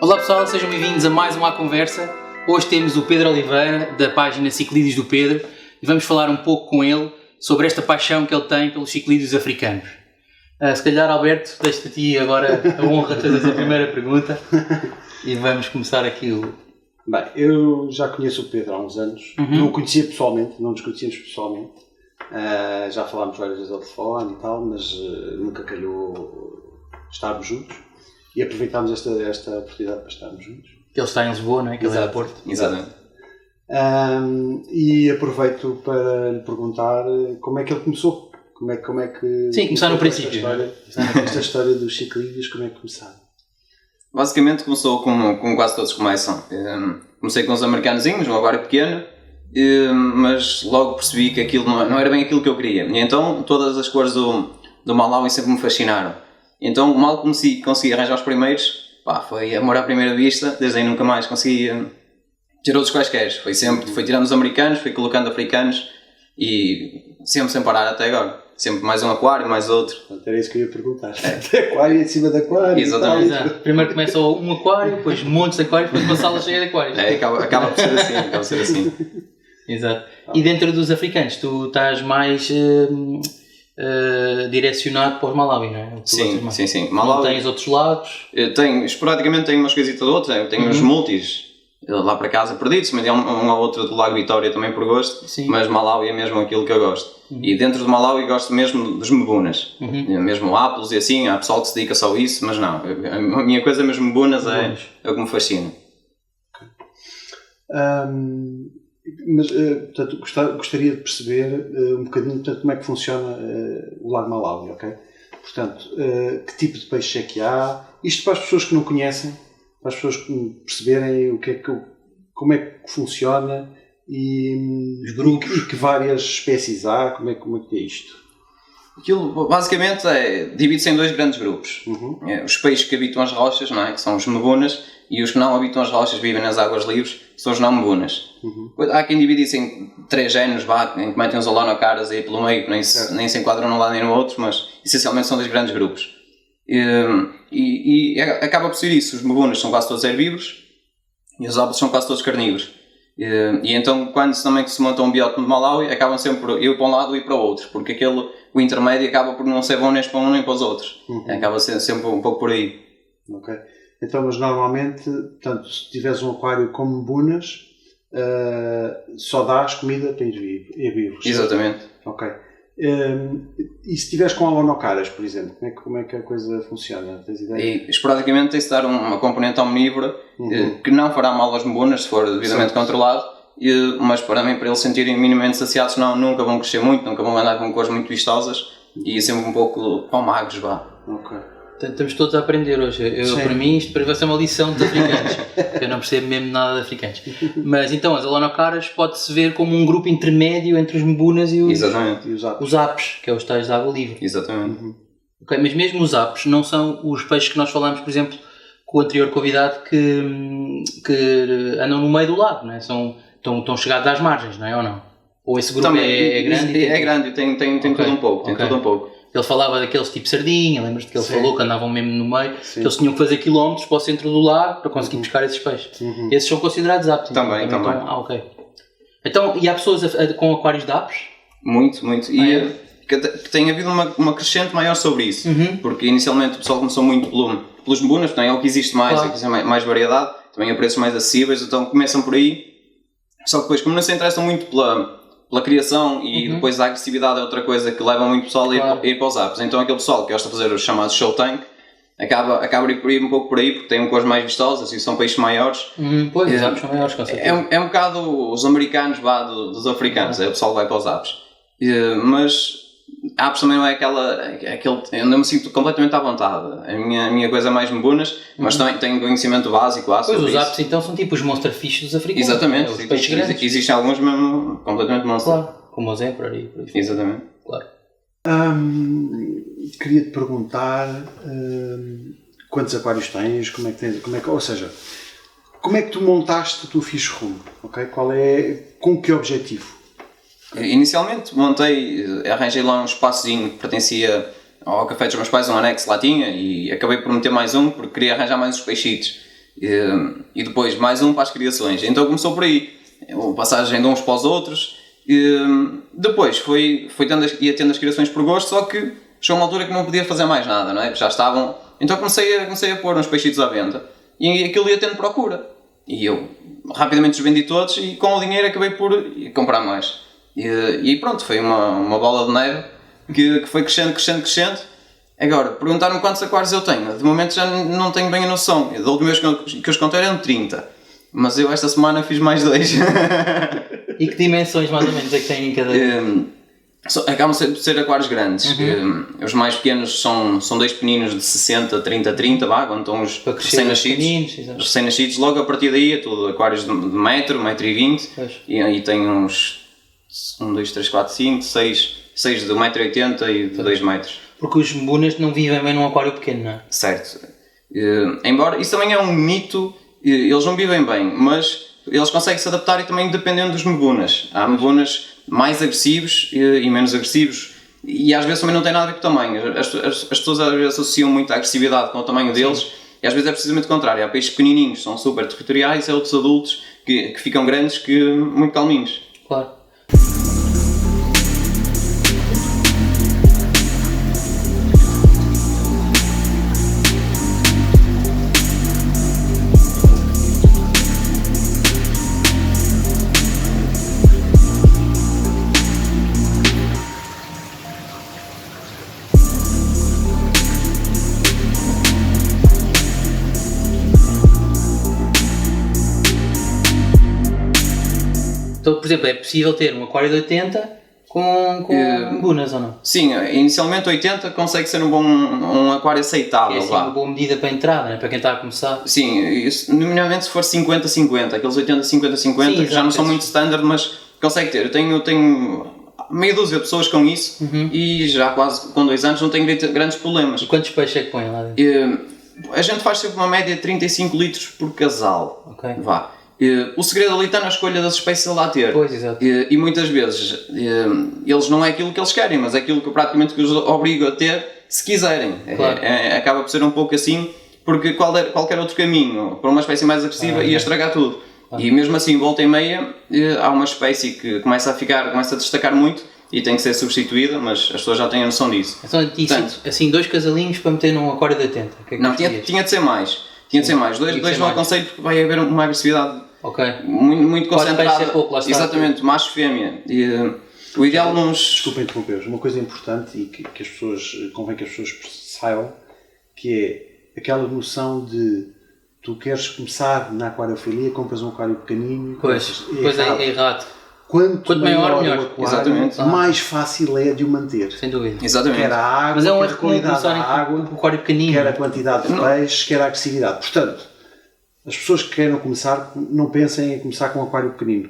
Olá pessoal, sejam bem-vindos a mais uma Conversa. Hoje temos o Pedro Oliveira, da página Ciclídeos do Pedro, e vamos falar um pouco com ele sobre esta paixão que ele tem pelos ciclídeos africanos. Se calhar, Alberto, deixo-te a ti agora a honra de fazer a primeira pergunta e vamos começar aqui o... Bem, eu já conheço o Pedro há uns anos, não o conhecia pessoalmente, não nos conhecíamos pessoalmente, já falámos várias vezes ao telefone e tal, mas nunca calhou estarmos juntos e aproveitámos esta oportunidade para estarmos juntos. Ele está em Lisboa, não é? Que ele é da Porto. Exatamente. E aproveito para lhe perguntar como é que ele começou. Como é que... Sim, começar no princípio. Esta história dos ciclídeos, como é que começaram? Basicamente começou como quase todos começam. Comecei com os americanozinhos, um aquário pequeno, mas logo percebi que aquilo não era bem aquilo que eu queria. E então todas as cores do Malawi sempre me fascinaram. Então mal consegui arranjar os primeiros, foi amor à primeira vista, desde aí nunca mais consegui ter outros quaisquer. Foi tirando os americanos, fui colocando africanos e sempre sem parar até agora. Sempre mais um aquário, mais outro. Era isso que eu ia perguntar. Aquário em cima de aquário. Exatamente. Primeiro começa um aquário, depois montes de aquários, depois uma sala cheia de aquários. Acaba por ser assim. Exato. E dentro dos africanos, tu estás mais direcionado para os Malawi, não é? Sim. Malawi. Não tens outros lados? Esporadicamente tenho umas coisitas de outras. Tenho uns multis lá para casa perdidos, mas é um ou outro do Lago Vitória também por gosto. Sim. Mas Malawi é mesmo aquilo que eu gosto. E dentro do Malawi gosto mesmo dos mbunas, mesmo Aplos e assim. Há pessoal que se dedica só a isso, mas não, a minha coisa mesmo mbunas é o que me fascina. Mas, portanto, gostaria de perceber um bocadinho, portanto, como é que funciona o Lago Malawi, ok? Portanto, que tipo de peixe é que há? Isto para as pessoas que não conhecem, para as pessoas perceberem como é que funciona e que várias espécies há, como é que é isto? Aquilo basicamente divide-se em dois grandes grupos. Os peixes que habitam as rochas, não é? Que são os mbunas, e os que não habitam as rochas, vivem nas águas livres, que são os não mbunas. Há quem divide isso em três géneros, em que metem os holonocaras aí pelo meio, que nem se enquadram num lado nem no outro, mas essencialmente são dois grandes grupos. E acaba por ser isso. Os mbunas são quase todos herbívoros e os aplos são quase todos carnívoros. E então, quando também se monta um biótopo de Malawi, acabam sempre por ir para um lado e para o outro, porque o intermédio acaba por não ser bom nem para um nem para os outros. Acaba sendo sempre um pouco por aí. Ok. Então, mas normalmente, portanto, se tiveres um aquário com mbunas, só dás comida para herbívoros. Exatamente. Ok. E se tiveres com holonocaras, por exemplo, como é que a coisa funciona? Tens ideia? E esporadicamente tem-se de dar uma componente omnívora que não fará mal aos mbunas se for devidamente controlado, mas para eles sentirem minimamente saciados, senão nunca vão crescer muito, nunca vão andar com cores muito vistosas e sempre um pouco pão magros, Ok. Portanto, estamos todos a aprender hoje. Para mim, isto vai ser uma lição de africanos. Eu não percebo mesmo nada de africanos. Mas então, as holonocaras pode-se ver como um grupo intermédio entre os mbunas e os apes, que é os tais de água livre. Exatamente. Okay, mas mesmo os apes não são os peixes que nós falámos, por exemplo, com o anterior convidado, que andam no meio do lago, não é? Estão chegados às margens, não é? Ou não? Ou esse grupo é grande? É grande, tem tudo um pouco. Tem tudo um pouco. Ele falava daqueles tipo sardinha, lembras-te que ele falou que andavam mesmo no meio, que eles tinham que fazer quilómetros para o centro do lago para conseguir pescar esses peixes. Esses são considerados apes. Também. Ok. Então, e há pessoas com aquários de apes? Muito. E que tem havido uma crescente maior sobre isso. Porque inicialmente o pessoal começou muito pelos mbunas, é o que existe mais, é que existe mais variedade, também a preços mais acessíveis, então começam por aí. Só que depois, como não se interessam muito pela criação e depois a agressividade é outra coisa que leva muito pessoal a ir para os apes. Então aquele pessoal que gosta de fazer os chamados show tank acaba por ir um pouco por aí, porque tem cores mais vistosas e são peixes maiores. Pois, os apes são maiores, com certeza. É um bocado os americanos dos africanos, o pessoal vai para os apes. Mas apes também não é aquele... Eu não me sinto completamente à vontade. A minha coisa é mais mbunas, mas tenho conhecimento básico lá sobre os isso. apes então são tipo os monster fish dos africanos. Exatamente. Os peixes grandes. Existem alguns mesmo completamente monstros. Claro, como o zebra e por aí. Exatamente. Claro. Queria-te perguntar quantos aquários tens, ou seja, como é que tu montaste o teu fish room? Okay? Com que objetivo? Inicialmente arranjei lá um espaçozinho que pertencia ao café dos meus pais, um anexo lá tinha, e acabei por meter mais um porque queria arranjar mais uns peixitos. e depois mais um para as criações. Então começou por aí, a passagem de uns para os outros. Depois ia tendo as criações por gosto, só que chegou uma altura que não podia fazer mais nada, não é? Já estavam. Então comecei a pôr uns peixitos à venda e aquilo ia tendo procura. E eu rapidamente os vendi todos e com o dinheiro acabei por comprar mais. E pronto, foi uma bola de neve que foi crescendo. Agora, perguntaram-me quantos aquários eu tenho. De momento já não tenho bem a noção. Da última vez que eu os contei eram 30. Mas eu esta semana fiz mais 2. E que dimensões mais ou menos é que têm em cada acabam de ser aquários grandes. Os mais pequenos são 2 pequeninos de 60, 30, quando estão os recém-nascidos. Os recém-nascidos, logo a partir daí é tudo aquários de 1,20 m, e aí tem uns 1, 2, 3, 4, 5, 6 de 1,80 m e de 2 metros. Porque os mbunas não vivem bem num aquário pequeno, não é? Certo. Embora isso também é um mito, eles não vivem bem, mas eles conseguem se adaptar e também dependendo dos mbunas. Há mbunas mais agressivos e menos agressivos e às vezes também não tem nada a ver com o tamanho. As pessoas às vezes associam muito a agressividade com o tamanho deles. Sim. E às vezes é precisamente o contrário. Há peixes pequenininhos, são super territoriais, e há outros adultos que ficam grandes, muito calminhos. Claro. Então, por exemplo, é possível ter um aquário de 80 com mbunas ou não? Sim, inicialmente 80 consegue ser um aquário aceitável. É assim, uma boa medida para a entrada, né? Para quem está a começar. Sim, isso, nomeadamente se for 50-50, aqueles 80-50-50 já não são muito standard, mas consegue ter. Eu tenho meia dúzia de pessoas com isso e já quase com 2 anos não tenho grandes problemas. E quantos peixes é que põem lá dentro? A gente faz sempre uma média de 35 litros por casal. Ok. Vá. O segredo ali está na escolha das espécies a lá ter. Pois, exato. E muitas vezes eles não é aquilo que eles querem, mas é aquilo que praticamente os obrigo a ter se quiserem. Claro. Acaba por ser um pouco assim, porque qualquer outro caminho para uma espécie mais agressiva ia estragar tudo. E mesmo assim, volta e meia, há uma espécie que começa a destacar muito e tem que ser substituída, mas as pessoas já têm a noção disso. Então, assim, 2 casalinhos para meter num aquário de 80? Não, tinha de ser mais. Dois não aconselho porque vai haver uma agressividade muito concentrada. Pode ser pouco, lá está. Exatamente, macho e fêmea. O ideal Desculpa interromper, uma coisa importante e que as pessoas, convém que as pessoas saibam, que é aquela noção de tu queres começar na aquariofilia, compras um aquário pequenino. Pois é errado. Quanto maior melhor. O aquário, mais fácil é de o manter. Sem dúvida. Exatamente. Quer a água, mas é um quer a qualidade da água, aquário pequenino, quer a quantidade de peixes, quer a agressividade. Portanto, as pessoas que queiram começar, não pensem em começar com um aquário pequenino.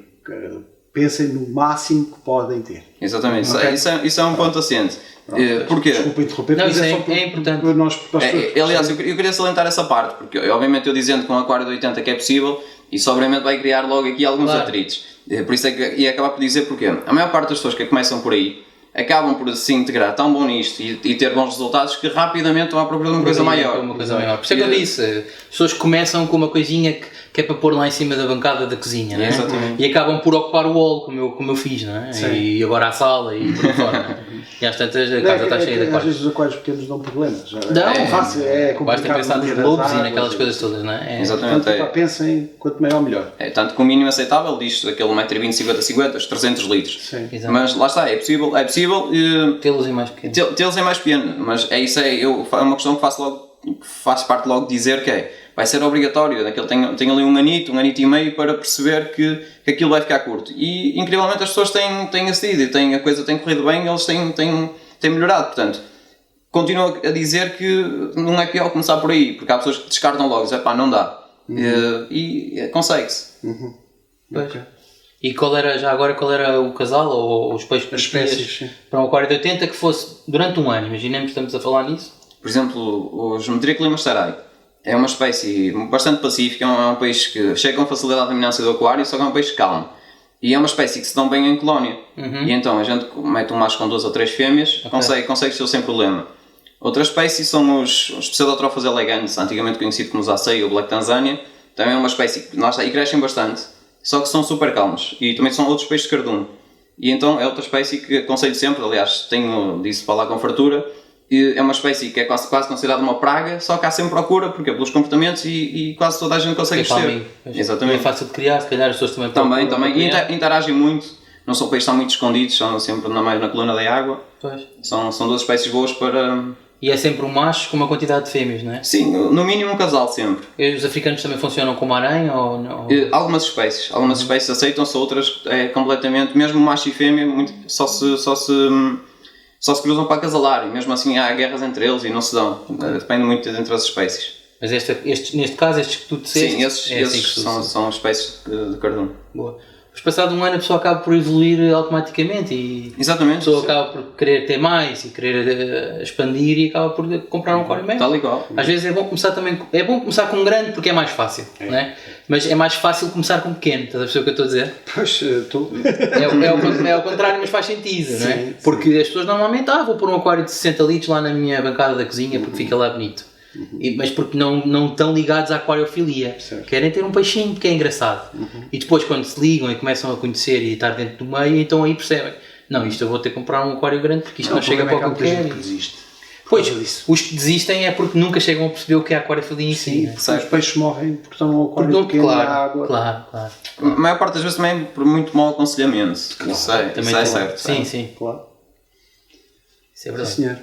Pensem no máximo que podem ter. Exatamente. Okay? Isso é um ponto assente. Porquê? Desculpa interromper, mas é importante. Aliás, eu queria salientar essa parte, porque obviamente eu dizendo que um aquário de 80 que é possível, isso obviamente vai criar logo aqui alguns atritos. Por isso é que ia acabar por dizer porquê. A maior parte das pessoas que começam por aí acabam por se integrar tão bom nisto e ter bons resultados que rapidamente vão à procura de uma coisa maior. Por isso é que eu disse, as pessoas começam com uma coisinha que é para pôr lá em cima da bancada da cozinha, não é? Exatamente. E acabam por ocupar o hall, como eu fiz, não é? Sim. E agora a sala e por aí fora. E às tantas a casa está cheia de aquários. Às vezes os aquários pequenos dão problemas. Não, é fácil, é complicado. Basta pensar nos lobos e naquelas coisas todas, não é? Exatamente. Portanto, pensem quanto maior melhor. Tanto que o mínimo aceitável diz aquele 1,20 m, 50-50, os 300 litros. Sim. Mas lá está, é possível tê-los em mais pequeno. Tê-los em mais pequeno, mas é uma questão que faço parte logo de dizer que vai ser obrigatório, tem ali um anito e meio para perceber que aquilo vai ficar curto. E incrivelmente as pessoas têm acedido e a coisa tem corrido bem, eles têm melhorado, portanto. Continuo a dizer que não é pior começar por aí, porque há pessoas que descartam logo, dizem, não dá. E consegue-se. Okay. E qual era o casal ou os peixes espécies para um aquário de 80 que fosse durante um ano? Imaginemos que estamos a falar nisso. Por exemplo, os Metriclimus tarai. É uma espécie bastante pacífica, é um peixe que chega com facilidade à dominância do aquário, só que é um peixe calmo. E é uma espécie que se dão bem em colónia. E então a gente mete um macho com 2 ou 3 fêmeas, consegue ser sem problema. Outra espécie são os Pseudotrophos elegantes, antigamente conhecido como os Acei ou Black Tanzania, também é uma espécie que lá está, e crescem bastante, só que são super calmos, e também são outros peixes de cardume. E então é outra espécie que aconselho sempre, aliás, tenho disso para lá com fartura, e é uma espécie que é quase considerada uma praga, só que há sempre procura, porque é pelos comportamentos e quase toda a gente consegue ter. Exatamente. É fácil de criar, se calhar as pessoas também e interagem muito, não são peixes que estão muito escondidos, são sempre mais na coluna da água. Pois. São duas espécies boas para... E é sempre um macho com uma quantidade de fêmeas, não é? Sim, no mínimo um casal sempre. E os africanos também funcionam como aranha ou não? Algumas espécies aceitam-se, outras é completamente, mesmo macho e fêmea, só se cruzam para acasalar, e mesmo assim há guerras entre eles e não se dão. Depende muito entre as espécies. Mas neste caso, estes que tu disseste... Sim, esses são espécies de cardume. Boa. Mas passado um ano a pessoa acaba por evoluir automaticamente e exatamente, a pessoa acaba por querer ter mais e querer expandir e acaba por comprar um aquário médio. Tal e qual. Às vezes é bom começar com um grande porque é mais fácil, não é? Mas é mais fácil começar com um pequeno, estás a perceber o que eu estou a dizer? Pois, estou... É ao contrário, mas faz sentido, não é? Porque as pessoas normalmente, vou pôr um aquário de 60 litros lá na minha bancada da cozinha porque fica lá bonito. Mas porque não estão ligados à aquariofilia, querem ter um peixinho que é engraçado. E depois quando se ligam e começam a conhecer e estar dentro do meio, então aí percebem, não, isto eu vou ter que comprar um aquário grande porque isto não chega para o que eu quero. Pois, os que desistem é porque nunca chegam a perceber o que é a aquariofilia em si. Os peixes morrem porque estão no aquário pequeno na água. Claro. A maior parte das vezes também por muito mau aconselhamento. Isso é certo. Sim. Claro. Isso é verdade. Sim, senhor.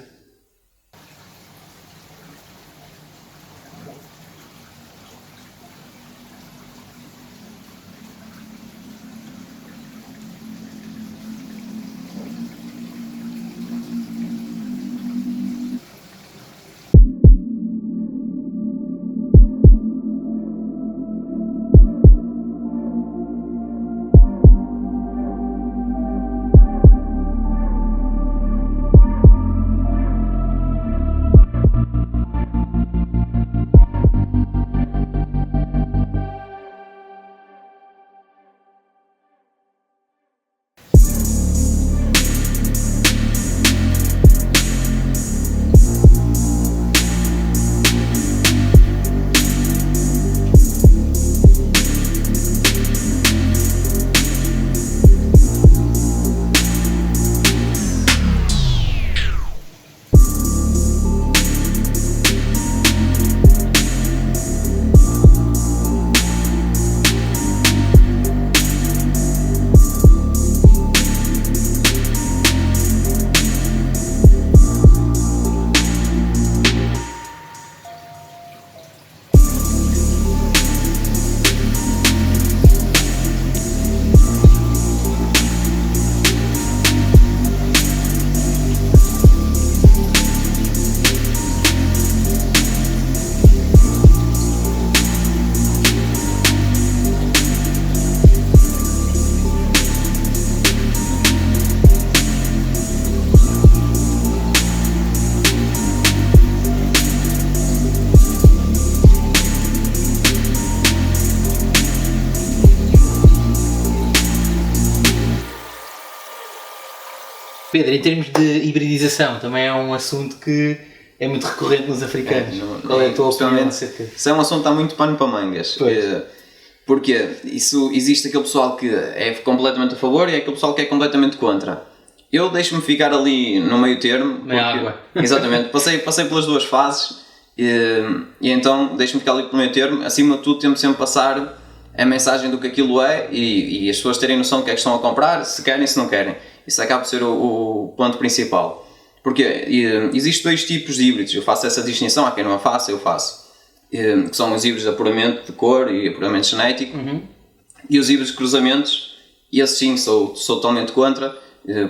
Pedro, em termos de hibridização, também é um assunto que é muito recorrente nos africanos. Qual é a tua opinião acerca disso? Isso é um assunto que dá muito pano para mangas. Porque existe aquele pessoal que é completamente a favor e é aquele pessoal que é completamente contra. Eu deixo-me ficar ali no meio termo. Meia água. Exatamente, passei pelas duas fases e então deixo-me ficar ali pelo meio termo. Acima de tudo, tento sempre passar a mensagem do que aquilo é e as pessoas terem noção do que é que estão a comprar, se querem, se não querem. Isso acaba por ser o ponto principal. Porque existem dois tipos de híbridos. Eu faço essa distinção, há quem não a faça, eu faço. Que são os híbridos de apuramento de cor e apuramento genético. E os híbridos de cruzamentos, e esses sim sou totalmente contra,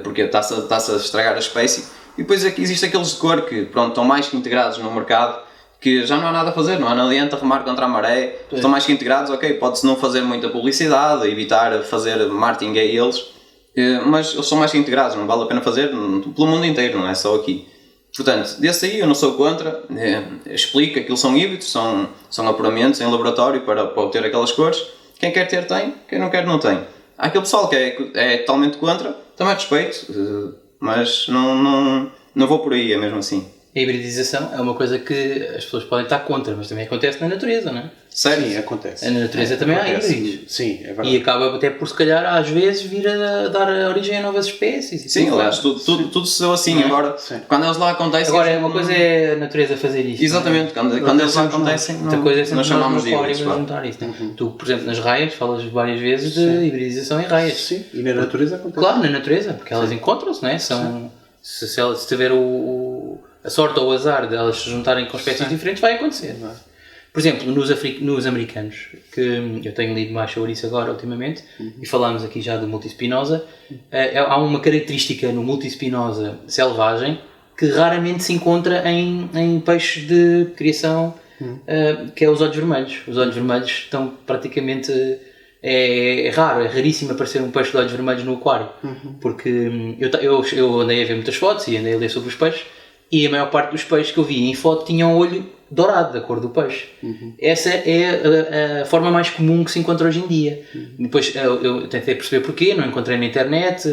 porque está-se a estragar a espécie. E depois existe aqueles de cor que estão mais que integrados no mercado, que já não há nada a fazer, não adianta remar contra a maré, estão mais que integrados, ok, pode-se não fazer muita publicidade, evitar fazer marketing a eles, mas eles são mais que integrados, não vale a pena fazer pelo mundo inteiro, não é só aqui. Portanto, desse aí eu não sou contra, explico que aquilo são híbridos, são apuramentos em laboratório para obter aquelas cores, quem quer ter tem, quem não quer não tem. Há aquele pessoal que é totalmente contra, também respeito, mas não vou por aí, é mesmo assim. A hibridização é uma coisa que as pessoas podem estar contra, mas também acontece na natureza, não é? Sério? Sim, acontece. Na natureza também acontece. há híbridos. Sim, é verdade. E acaba até por, se calhar, às vezes, vir a dar origem a novas espécies. Sim, aliás, tudo se deu assim. Agora, Sim. quando eles lá acontecem... Agora, uma coisa é a natureza fazer isto. Exatamente, quando eles lá acontecem, Outra coisa é sempre nós chamamos de aquário híbridos. a juntar isto. Tu, por exemplo, nas raias, falas várias vezes de hibridização em raias. Sim, e na natureza acontece. Claro, na natureza, porque elas encontram-se, não é? Se tiver a sorte ou o azar de elas se juntarem com espécies diferentes, vai acontecer. Por exemplo, nos americanos, que eu tenho lido mais sobre isso agora ultimamente, e falámos aqui já do multispinosa, há uma característica no multispinosa selvagem que raramente se encontra em peixes de criação, que é os olhos vermelhos. Os olhos vermelhos estão praticamente... É raro, é raríssimo aparecer um peixe de olhos vermelhos no aquário, porque eu andei a ver muitas fotos e andei a ler sobre os peixes, e a maior parte dos peixes que eu vi em foto tinham olho dourado, da cor do peixe. Essa é a forma mais comum que se encontra hoje em dia. Depois eu tentei perceber porquê, não encontrei na internet,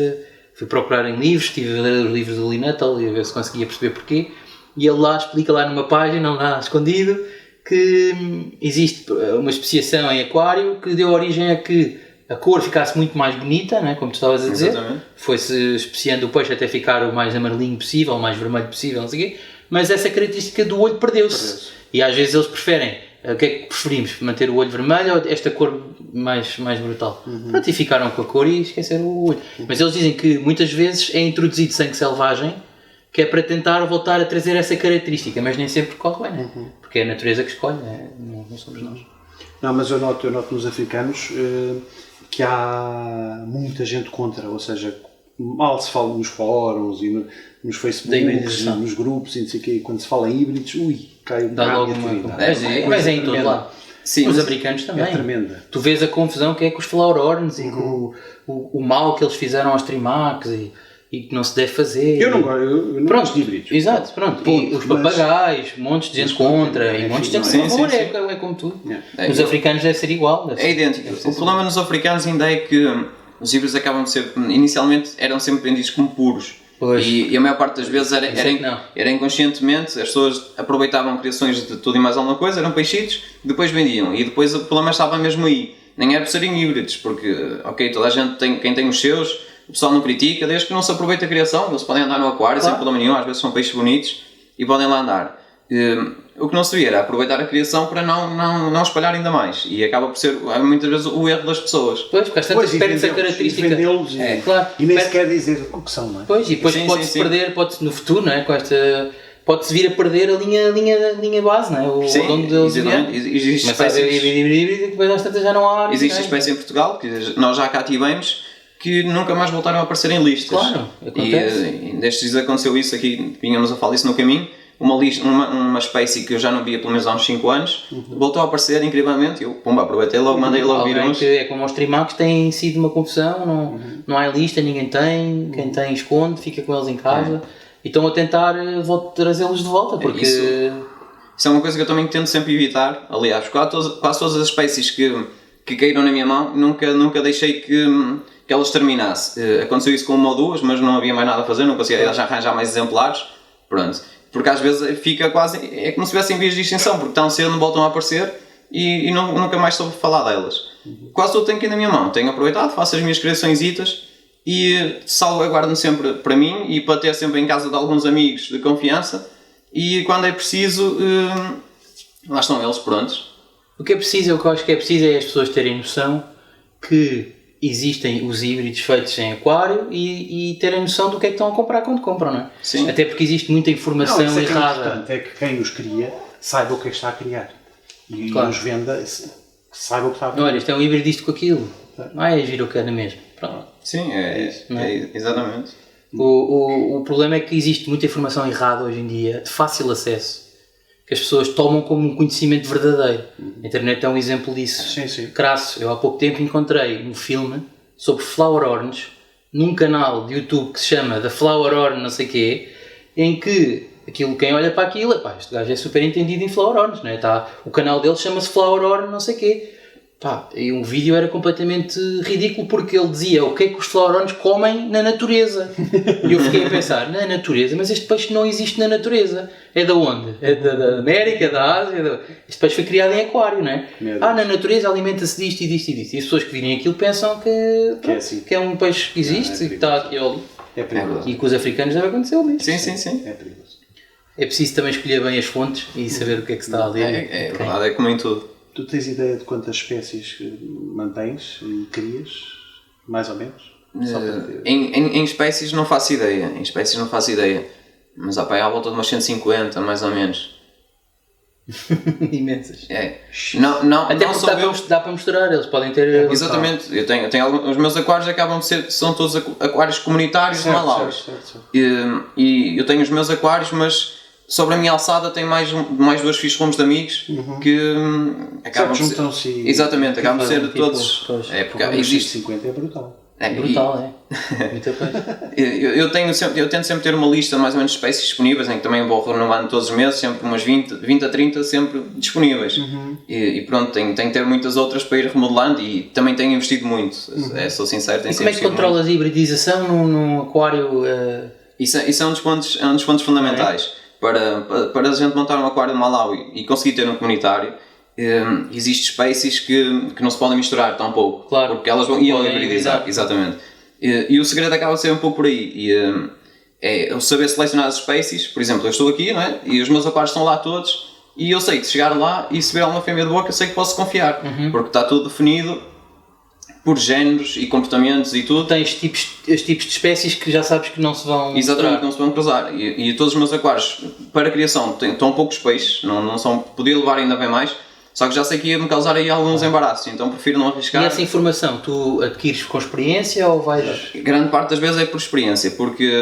fui procurar em livros, estive a ler os livros do Lee Nuttall e a ver se conseguia perceber porquê, e ele lá explica lá numa página, lá escondido, que existe uma especiação em aquário que deu origem a que a cor ficasse muito mais bonita, não é? Como tu estavas a dizer. Exatamente. Foi-se especiando o peixe até ficar o mais amarelinho possível, o mais vermelho possível, não sei o quê, mas essa característica do olho perdeu-se. E às vezes eles preferem, o que é que preferimos? Manter o olho vermelho ou esta cor mais brutal? Pronto, e ficaram com a cor e esqueceram o olho. Mas eles dizem que muitas vezes é introduzido sangue selvagem, que é para tentar voltar a trazer essa característica, mas nem sempre corre bem, né? Porque é a natureza que escolhe, né? Não somos nós. Não, mas eu noto nos africanos que há muita gente contra, ou seja, mal se fala nos fóruns e nos Facebooks, nos grupos e não sei o quê, quando se fala em híbridos, cai um dá logo uma... Mas é em todo lado. Sim, os americanos também. É tremenda. Tu vês a confusão que é com os Flaurorns e com o mal que eles fizeram aos Trimacs e que não se deve fazer. Eu não gosto de híbridos. Exato, pronto. E os papagaios, montes de gente contra e montes de gente a favor, é como tudo. Os africanos deve ser igual. É idêntico. O problema nos africanos ainda é que os híbridos acabam de ser, inicialmente eram sempre vendidos como puros. E a maior parte das vezes era inconscientemente, as pessoas aproveitavam criações de tudo e mais alguma coisa, eram peixitos, depois vendiam. E depois o problema estava mesmo aí. Nem era por serem híbridos, porque, toda a gente quem tem os seus, o pessoal não critica, desde que não se aproveita a criação, eles podem andar no aquário sem problema nenhum, às vezes são peixes bonitos e podem lá andar. O que não se devia era aproveitar a criação para não espalhar ainda mais, e acaba por ser muitas vezes o erro das pessoas. Pois, porque às tantas perde-se a característica. Claro, e nem sequer dizer o que são, não é? Pois, e depois pode-se perder, no futuro, não é? Com esta... Pode-se vir a perder a linha base, não é? Onde eles vieram. Existe mas sabe, híbrido, depois às tantas já não há... Existe a espécie em Portugal, que nós já cá tivemos, que nunca mais voltaram a aparecer em listas. Claro, acontece. E destes dias aconteceu isso aqui, vínhamos a falar isso no caminho, uma espécie que eu já não via pelo menos há uns 5 anos, voltou a aparecer incrivelmente, eu aproveitei logo, mandei logo vir uns. É como os Trimacs, tem sido uma confusão, não há lista, ninguém tem, quem tem esconde, fica com eles em casa, e estão a tentar trazê-los de volta, porque... Isso é uma coisa que eu também tento sempre evitar, aliás, quase todas as espécies que caíram na minha mão, nunca deixei que elas terminassem. Aconteceu isso com uma ou duas, mas não havia mais nada a fazer, não conseguia já arranjar mais exemplares, pronto. Porque às vezes fica quase, é como se estivessem em vias de extinção, porque tão cedo não voltam a aparecer e nunca mais soube falar delas. Quase tudo tenho aqui na minha mão, tenho aproveitado, faço as minhas criaçõezitas e salvaguardo-me sempre para mim e para ter sempre em casa de alguns amigos de confiança, e quando é preciso, lá estão eles prontos. O que eu acho que é preciso é as pessoas terem noção que existem os híbridos feitos em aquário e terem noção do que é que estão a comprar quando compram, não é? Sim. Até porque existe muita informação errada. É que quem os cria saiba o que é que está a criar. E os venda saiba o que está a vender. Olha, isto é um híbrido disto com aquilo. É giro o que é na mesma. Pronto. Sim, exatamente. O problema é que existe muita informação errada hoje em dia, de fácil acesso, que as pessoas tomam como um conhecimento verdadeiro. A internet é um exemplo disso. Sim. Crasso. Eu há pouco tempo encontrei um filme sobre Flaurorns num canal de YouTube que se chama The Flaurorn não sei quê, em que quem olha para aquilo, este gajo é super entendido em Flaurorns, não é? O canal dele chama-se Flaurorn não sei quê. Pá, e um vídeo era completamente ridículo porque ele dizia o que é que os flaurões comem na natureza. E eu fiquei a pensar, na natureza? Mas este peixe não existe na natureza. É da onde? É da América, da Ásia? Este peixe foi criado em aquário, não é? Na natureza alimenta-se disto e disto e disto. E as pessoas que virem aquilo pensam que é um peixe que existe e que está aqui ali. É perigoso. E com os africanos deve acontecer o mesmo. Sim. É perigoso. É preciso também escolher bem as fontes e saber o que é que se está ali. É verdade, é como em tudo. Tu tens ideia de quantas espécies mantens e crias? Mais ou menos? Só para ter. Em espécies não faço ideia. Mas há à volta de umas 150, mais ou menos. Imensas. Não Até não porque sou dá para misturar, eles podem ter... Exatamente, eu tenho os meus aquários acabam de ser, são todos aquários comunitários de Malawi. Certo. E eu tenho os meus aquários, mas sobre a minha alçada tem mais 2 fish rooms de amigos que acabam de ser... Exatamente, acabam de ser todos... Porque existe 50 é brutal. Brutal, muita coisa. Eu tento sempre ter uma lista mais ou menos de espécies disponíveis, em que também vou renovando todos os meses, sempre umas 20 a 30 sempre disponíveis. E pronto, tenho que ter muitas outras para ir remodelando e também tenho investido muito, sou sincero. E como é que controlas a hibridização num aquário? Isso é um dos pontos fundamentais. Para a gente montar um aquário de Malawi e conseguir ter um comunitário, existem espécies que não se podem misturar tão pouco, claro, porque elas iam hibridizar, exatamente. E o segredo acaba a ser um pouco por aí, é eu saber selecionar as espécies. Por exemplo, eu estou aqui, não é? E os meus aquários estão lá todos, e eu sei que se chegar lá e se ver alguma fêmea de boca, eu sei que posso confiar, porque está tudo definido por géneros e comportamentos e tudo. Tens os tipos de espécies que já sabes que não se vão Exatamente, que não se vão cruzar. E todos os meus aquários, para a criação, estão poucos peixes, não são, podia levar ainda bem mais, só que já sei que ia-me causar aí alguns embaraços, então prefiro não arriscar. E essa informação, tu adquires com experiência ou vais... Grande parte das vezes é por experiência, porque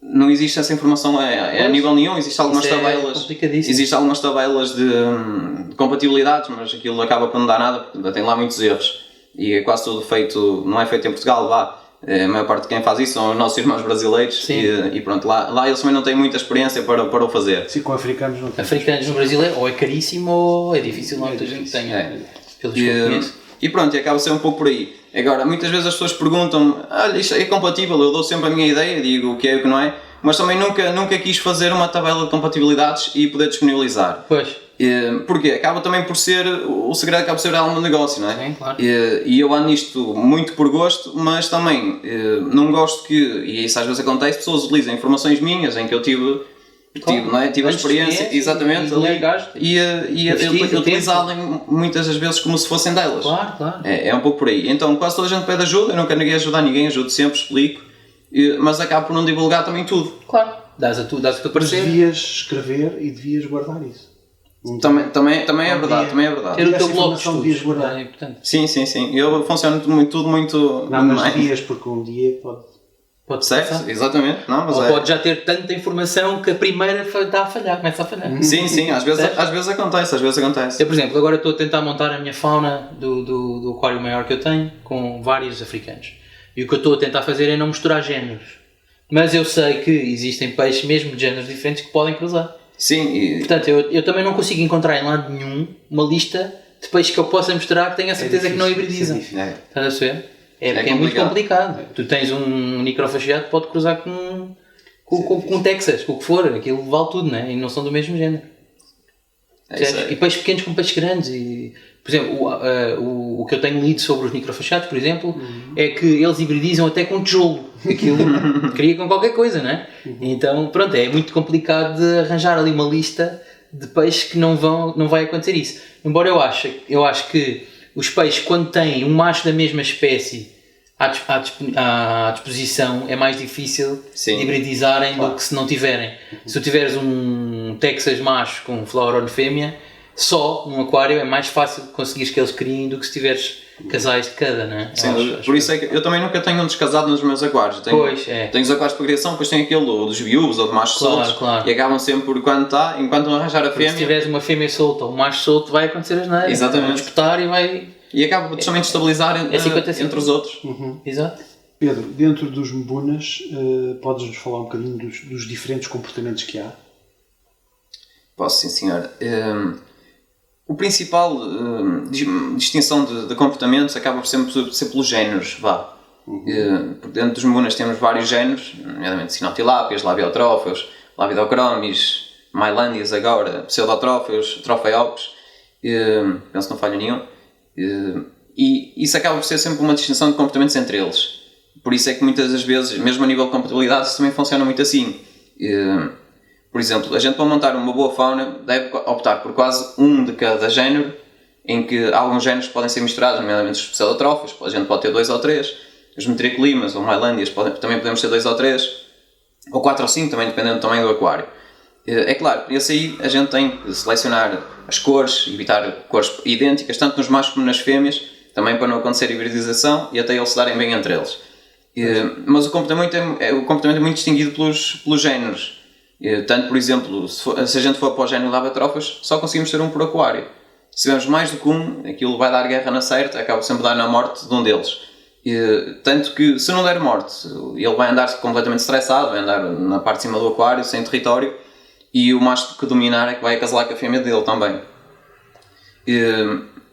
não existe essa informação a nível nenhum, existem algumas tabelas de compatibilidades, mas aquilo acaba por não dar nada, porque tem lá muitos erros. E é quase tudo feito, não é feito em Portugal, a maior parte de quem faz isso são os nossos irmãos brasileiros. E pronto, lá eles também não têm muita experiência para o fazer. Sim, com africanos não tem. Africanos no Brasil ou é caríssimo ou é difícil, não muita gente tenha, pelos que eu conheço. E pronto, e acaba a ser um pouco por aí. Agora, muitas vezes as pessoas perguntam-me, olha, isto é compatível, eu dou sempre a minha ideia, digo o que é e o que não é, mas também nunca quis fazer uma tabela de compatibilidades e poder disponibilizar. Pois. Porque acaba também por ser, o segredo acaba por ser a alma do negócio, não é? Sim, claro. E eu ando nisto muito por gosto, mas também não gosto que, e isso às vezes acontece, pessoas utilizem informações minhas em que eu tive a experiência, exatamente, e utilizá-las muitas das vezes como se fossem delas. Claro. É um pouco por aí. Então quase toda a gente pede ajuda, eu nunca neguei ajudar ninguém, ajudo sempre, explico, mas acabo por não divulgar também tudo. Claro, dás o teu parecer. Mas devias escrever e devias guardar isso. Também é verdade. Ter o teu blog de estudos é importante. Sim. Eu funciono tudo muito... Não, mas devias, porque um dia pode certo, exatamente. Não, mas ou pode já ter tanta informação que a primeira está a falhar, começa a falhar. Sim, às vezes acontece. Eu, por exemplo, agora estou a tentar montar a minha fauna do aquário maior que eu tenho, com vários africanos. E o que eu estou a tentar fazer é não misturar géneros. Mas eu sei que existem peixes mesmo de géneros diferentes que podem cruzar. Sim. Portanto, eu também não consigo encontrar em lado nenhum uma lista de peixes que eu possa misturar que tenha a certeza que não hibridizam. Estás a perceber? É muito complicado. Tu tens um microfagiato que pode cruzar com Texas, com o que for, aquilo vale tudo, né? E não são do mesmo género. E peixes pequenos com peixes grandes. Por exemplo, o que eu tenho lido sobre os microfagiatos, por exemplo, é que eles hibridizam até com tijolo. Aquilo cria com qualquer coisa, não é? Então, pronto, é muito complicado de arranjar ali uma lista de peixes que não vai acontecer isso. Embora eu acho que os peixes, quando têm um macho da mesma espécie à disposição, é mais difícil de hibridizarem do que se não tiverem. Se tu tiveres um Texas macho com um Flauron fêmea, só num aquário é mais fácil conseguires que eles criem do que se tiveres casais de cada, não é? Sim, por isso é que eu também nunca tenho um descasado nos meus aquários. Tenho os aquários para criação, depois tenho aquele dos viúvos ou de machos soltos, e acabam sempre por enquanto não arranjar a fêmea. Se tiveres uma fêmea solta ou um macho solto, vai acontecer as neiras. Exatamente. Vai disputar e vai... E acaba por justamente estabilizar entre os outros. Exato. Pedro, dentro dos mbunas, podes-nos falar um bocadinho dos diferentes comportamentos que há? Posso, sim senhora. O principal distinção de comportamentos acaba por ser pelos géneros, vá. Por dentro dos Mbunas temos vários géneros, nomeadamente Sinoptilápias, Labiotrófeos, Labidocromis, Mailandias agora, Pseudotrófeos, Trofeopes, penso que não falho nenhum. E isso acaba por ser sempre uma distinção de comportamentos entre eles. Por isso é que muitas das vezes, mesmo a nível de compatibilidade, isso também funciona muito assim. Por exemplo, a gente para montar uma boa fauna deve optar por quase um de cada género, em que alguns géneros podem ser misturados, nomeadamente os pseudotrófeos, a gente pode ter 2 ou 3, os metriclimas ou Mailandias também podemos ter 2 ou 3, ou 4 ou 5, também dependendo do tamanho do aquário. É claro, para esse aí a gente tem que selecionar as cores, evitar cores idênticas, tanto nos machos como nas fêmeas, também para não acontecer hibridização e até eles se darem bem entre eles. Mas o comportamento é muito distinguido pelos géneros. Tanto, por exemplo, se a gente for para o género Labatrófeos, só conseguimos ter um por aquário. Se tivermos mais do que um, aquilo vai dar guerra na certa, acaba sempre a dar na morte de um deles. Tanto que, se não der morte, ele vai andar completamente estressado, vai andar na parte de cima do aquário, sem território, e o macho que dominar é que vai acasalar com a fêmea dele também.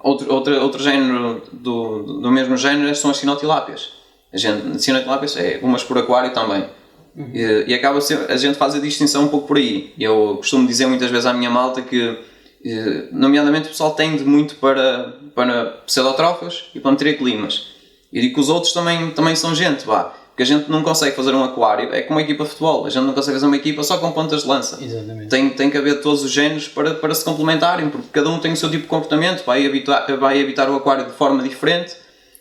Outro género do mesmo género são as Sinotilápias. Sinotilápias é umas por aquário também. E acaba a gente faz a distinção um pouco por aí. Eu costumo dizer muitas vezes à minha malta que, nomeadamente, o pessoal tende muito para pseudotrófeos e para metriclimas. E digo que os outros também são gente, vá. Porque a gente não consegue fazer um aquário, é como uma equipa de futebol. A gente não consegue fazer uma equipa só com pontas de lança. Exatamente. Tem que haver todos os géneros para se complementarem, porque cada um tem o seu tipo de comportamento, vai habitar o aquário de forma diferente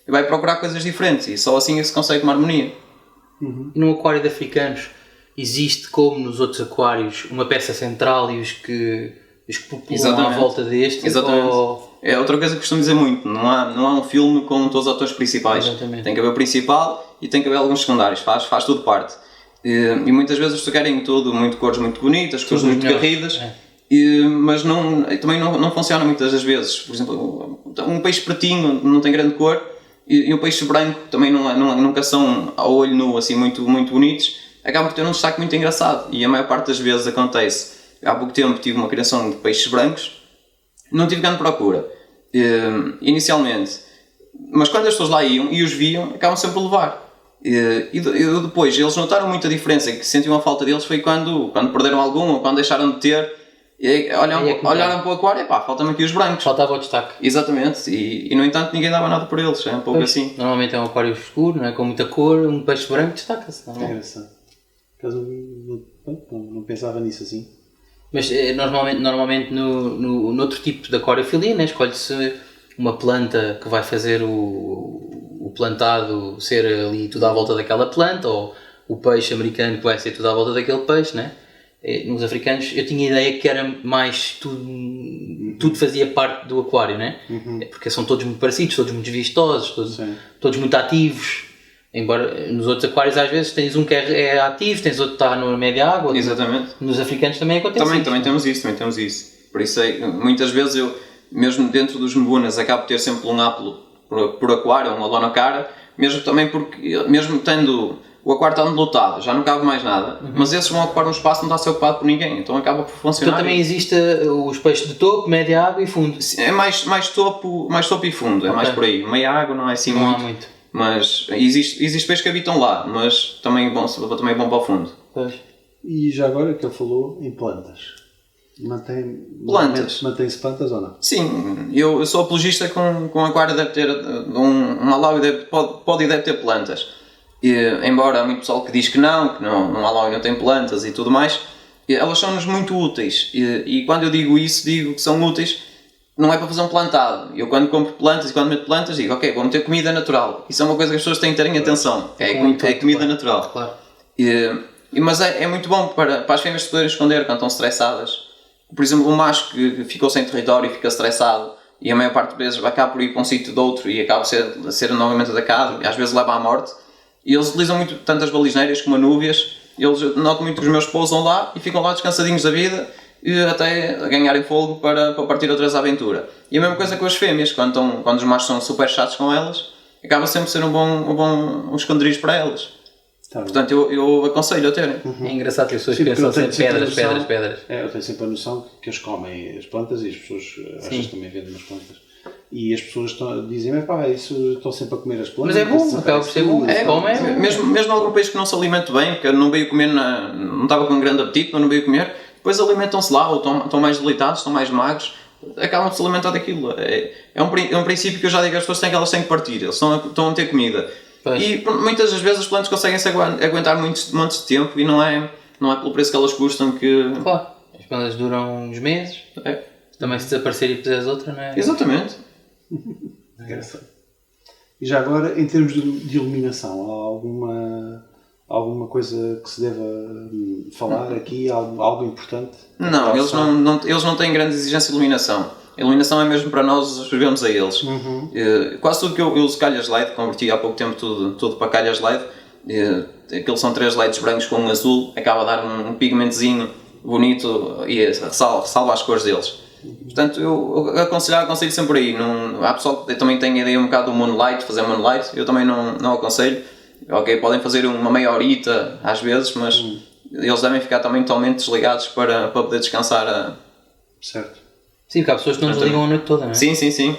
e vai procurar coisas diferentes. E só assim é que se consegue uma harmonia. No aquário de africanos existe, como nos outros aquários, uma peça central e os que populam à volta deste. Exatamente. É outra coisa que costumo dizer muito, não há um filme com todos os atores principais. Exatamente. Tem que haver o principal e tem que haver alguns secundários, faz tudo parte. E muitas vezes eles querem tudo, cores muito bonitas, cores muito garridas, mas também não funciona muitas das vezes. Por exemplo, um peixe pretinho não tem grande cor, e um peixe branco também nunca são ao olho nu assim muito bonitos, acabam por ter um destaque muito engraçado. E a maior parte das vezes acontece. Há pouco tempo tive uma criação de peixes brancos, não tive grande procura inicialmente, mas quando as pessoas lá iam e os viam, acabam sempre por levar. E depois eles notaram muita diferença, que sentiam a falta deles foi quando perderam algum ou quando deixaram de ter. Olharam para o aquário e faltam-me aqui os brancos. Faltava o destaque. Exatamente, e no entanto ninguém dava nada por eles, é um pouco assim. Normalmente é um aquário escuro, não é? Com muita cor, um peixe branco destaca-se. É engraçado. Não pensava nisso assim. Mas normalmente no outro tipo de aquariofilia, né, escolhe-se uma planta que vai fazer o plantado ser ali tudo à volta daquela planta, ou o peixe americano que vai ser tudo à volta daquele peixe, né? Nos africanos eu tinha a ideia que era mais tudo fazia parte do aquário, né? Porque são todos muito parecidos, todos muito vistosos, todos muito ativos. Embora nos outros aquários às vezes tens um que é ativo, tens outro que está na média água. Exatamente. Nos africanos também acontece isso. Também temos isso. Por isso muitas vezes eu, mesmo dentro dos Mbunas, acabo de ter sempre um apelo por aquário, uma lona cara, mesmo também porque, mesmo tendo o aquário está lotado, já não cabe mais nada, mas esses vão ocupar um espaço que não está a ser ocupado por ninguém, então acaba por funcionar. Então também existe os peixes de topo, média água e fundo. É mais topo e fundo, é mais por aí. Meia água não é assim não muito. Há muito. Mas existe peixes que habitam lá, mas também bom para o fundo. Pois. E já agora que ele falou em plantas. Mantém-se plantas ou não? Sim, eu sou apologista com um aquário deve ter um alau pode e deve ter plantas. Embora há muito pessoal que diz que não alau não tem plantas e tudo mais, elas são-nos muito úteis. E quando eu digo isso, digo que são úteis. Não é para fazer um plantado. Eu quando compro plantas e quando meto plantas digo, ok, vou meter comida natural. Isso é uma coisa que as pessoas têm que terem atenção. É comida natural. Claro. Mas é muito bom para as fêmeas poderem esconder quando estão estressadas. Por exemplo, um macho que ficou sem território e fica estressado e a maior parte das vezes vai cá por ir para um sítio de outro e acaba a ser novamente atacado e às vezes leva à morte. E eles utilizam muito tanto as balisneiras como as núvias. Eles notam muito que os meus pousam lá e ficam lá descansadinhos da vida e até ganharem fogo para partir outras aventuras. E a mesma coisa com as fêmeas, quando os machos são super chatos com elas, acaba sempre por ser um bom esconderijo para elas. Tá. Portanto, eu aconselho a terem. É engraçado que as pessoas Sim, porque pensam eu tenho sempre pedras, sempre a pedras, noção- pedras. Eu tenho sempre a noção que eles comem as plantas e as pessoas às vezes também vendem as plantas. E as pessoas dizem, isso estão sempre a comer as plantas. Mas é bom, acaba por ser bom. desaparece Como é tudo. bom. Mesmo algum peixe que não se alimente bem, que eu não veio comer, não estava com um grande apetite, mas não veio comer, depois alimentam-se lá, ou estão mais debilitados, estão mais magros, acabam de se alimentar daquilo. É um princípio que eu já digo às pessoas que elas têm que partir, eles estão a ter comida. Pois. E muitas das vezes as plantas conseguem-se aguentar montes de tempo e não é pelo preço que elas custam que... Claro, as plantas duram uns meses. É. Também se desaparecer e puseres outra, não é? Exatamente. Engraçado. E já agora, em termos de iluminação, há alguma coisa que se deva falar aqui? Algo importante? Não, eles não têm grande exigência de iluminação. A iluminação é mesmo para nós vivemos a eles. Quase tudo que eu uso calhas LED, converti há pouco tempo tudo para calhas LED. Aqueles são 3 LEDs brancos com um azul, acaba a dar um pigmentozinho bonito e salva as cores deles. Portanto, eu aconselho sempre aí. Há pessoal que também tem a ideia um bocado do moonlight, fazer moonlight, eu também não aconselho. Ok, podem fazer uma meia horita às vezes, mas eles devem ficar também totalmente desligados para poder descansar. Certo. Sim, porque há pessoas que não desligam a noite toda, não é? Sim.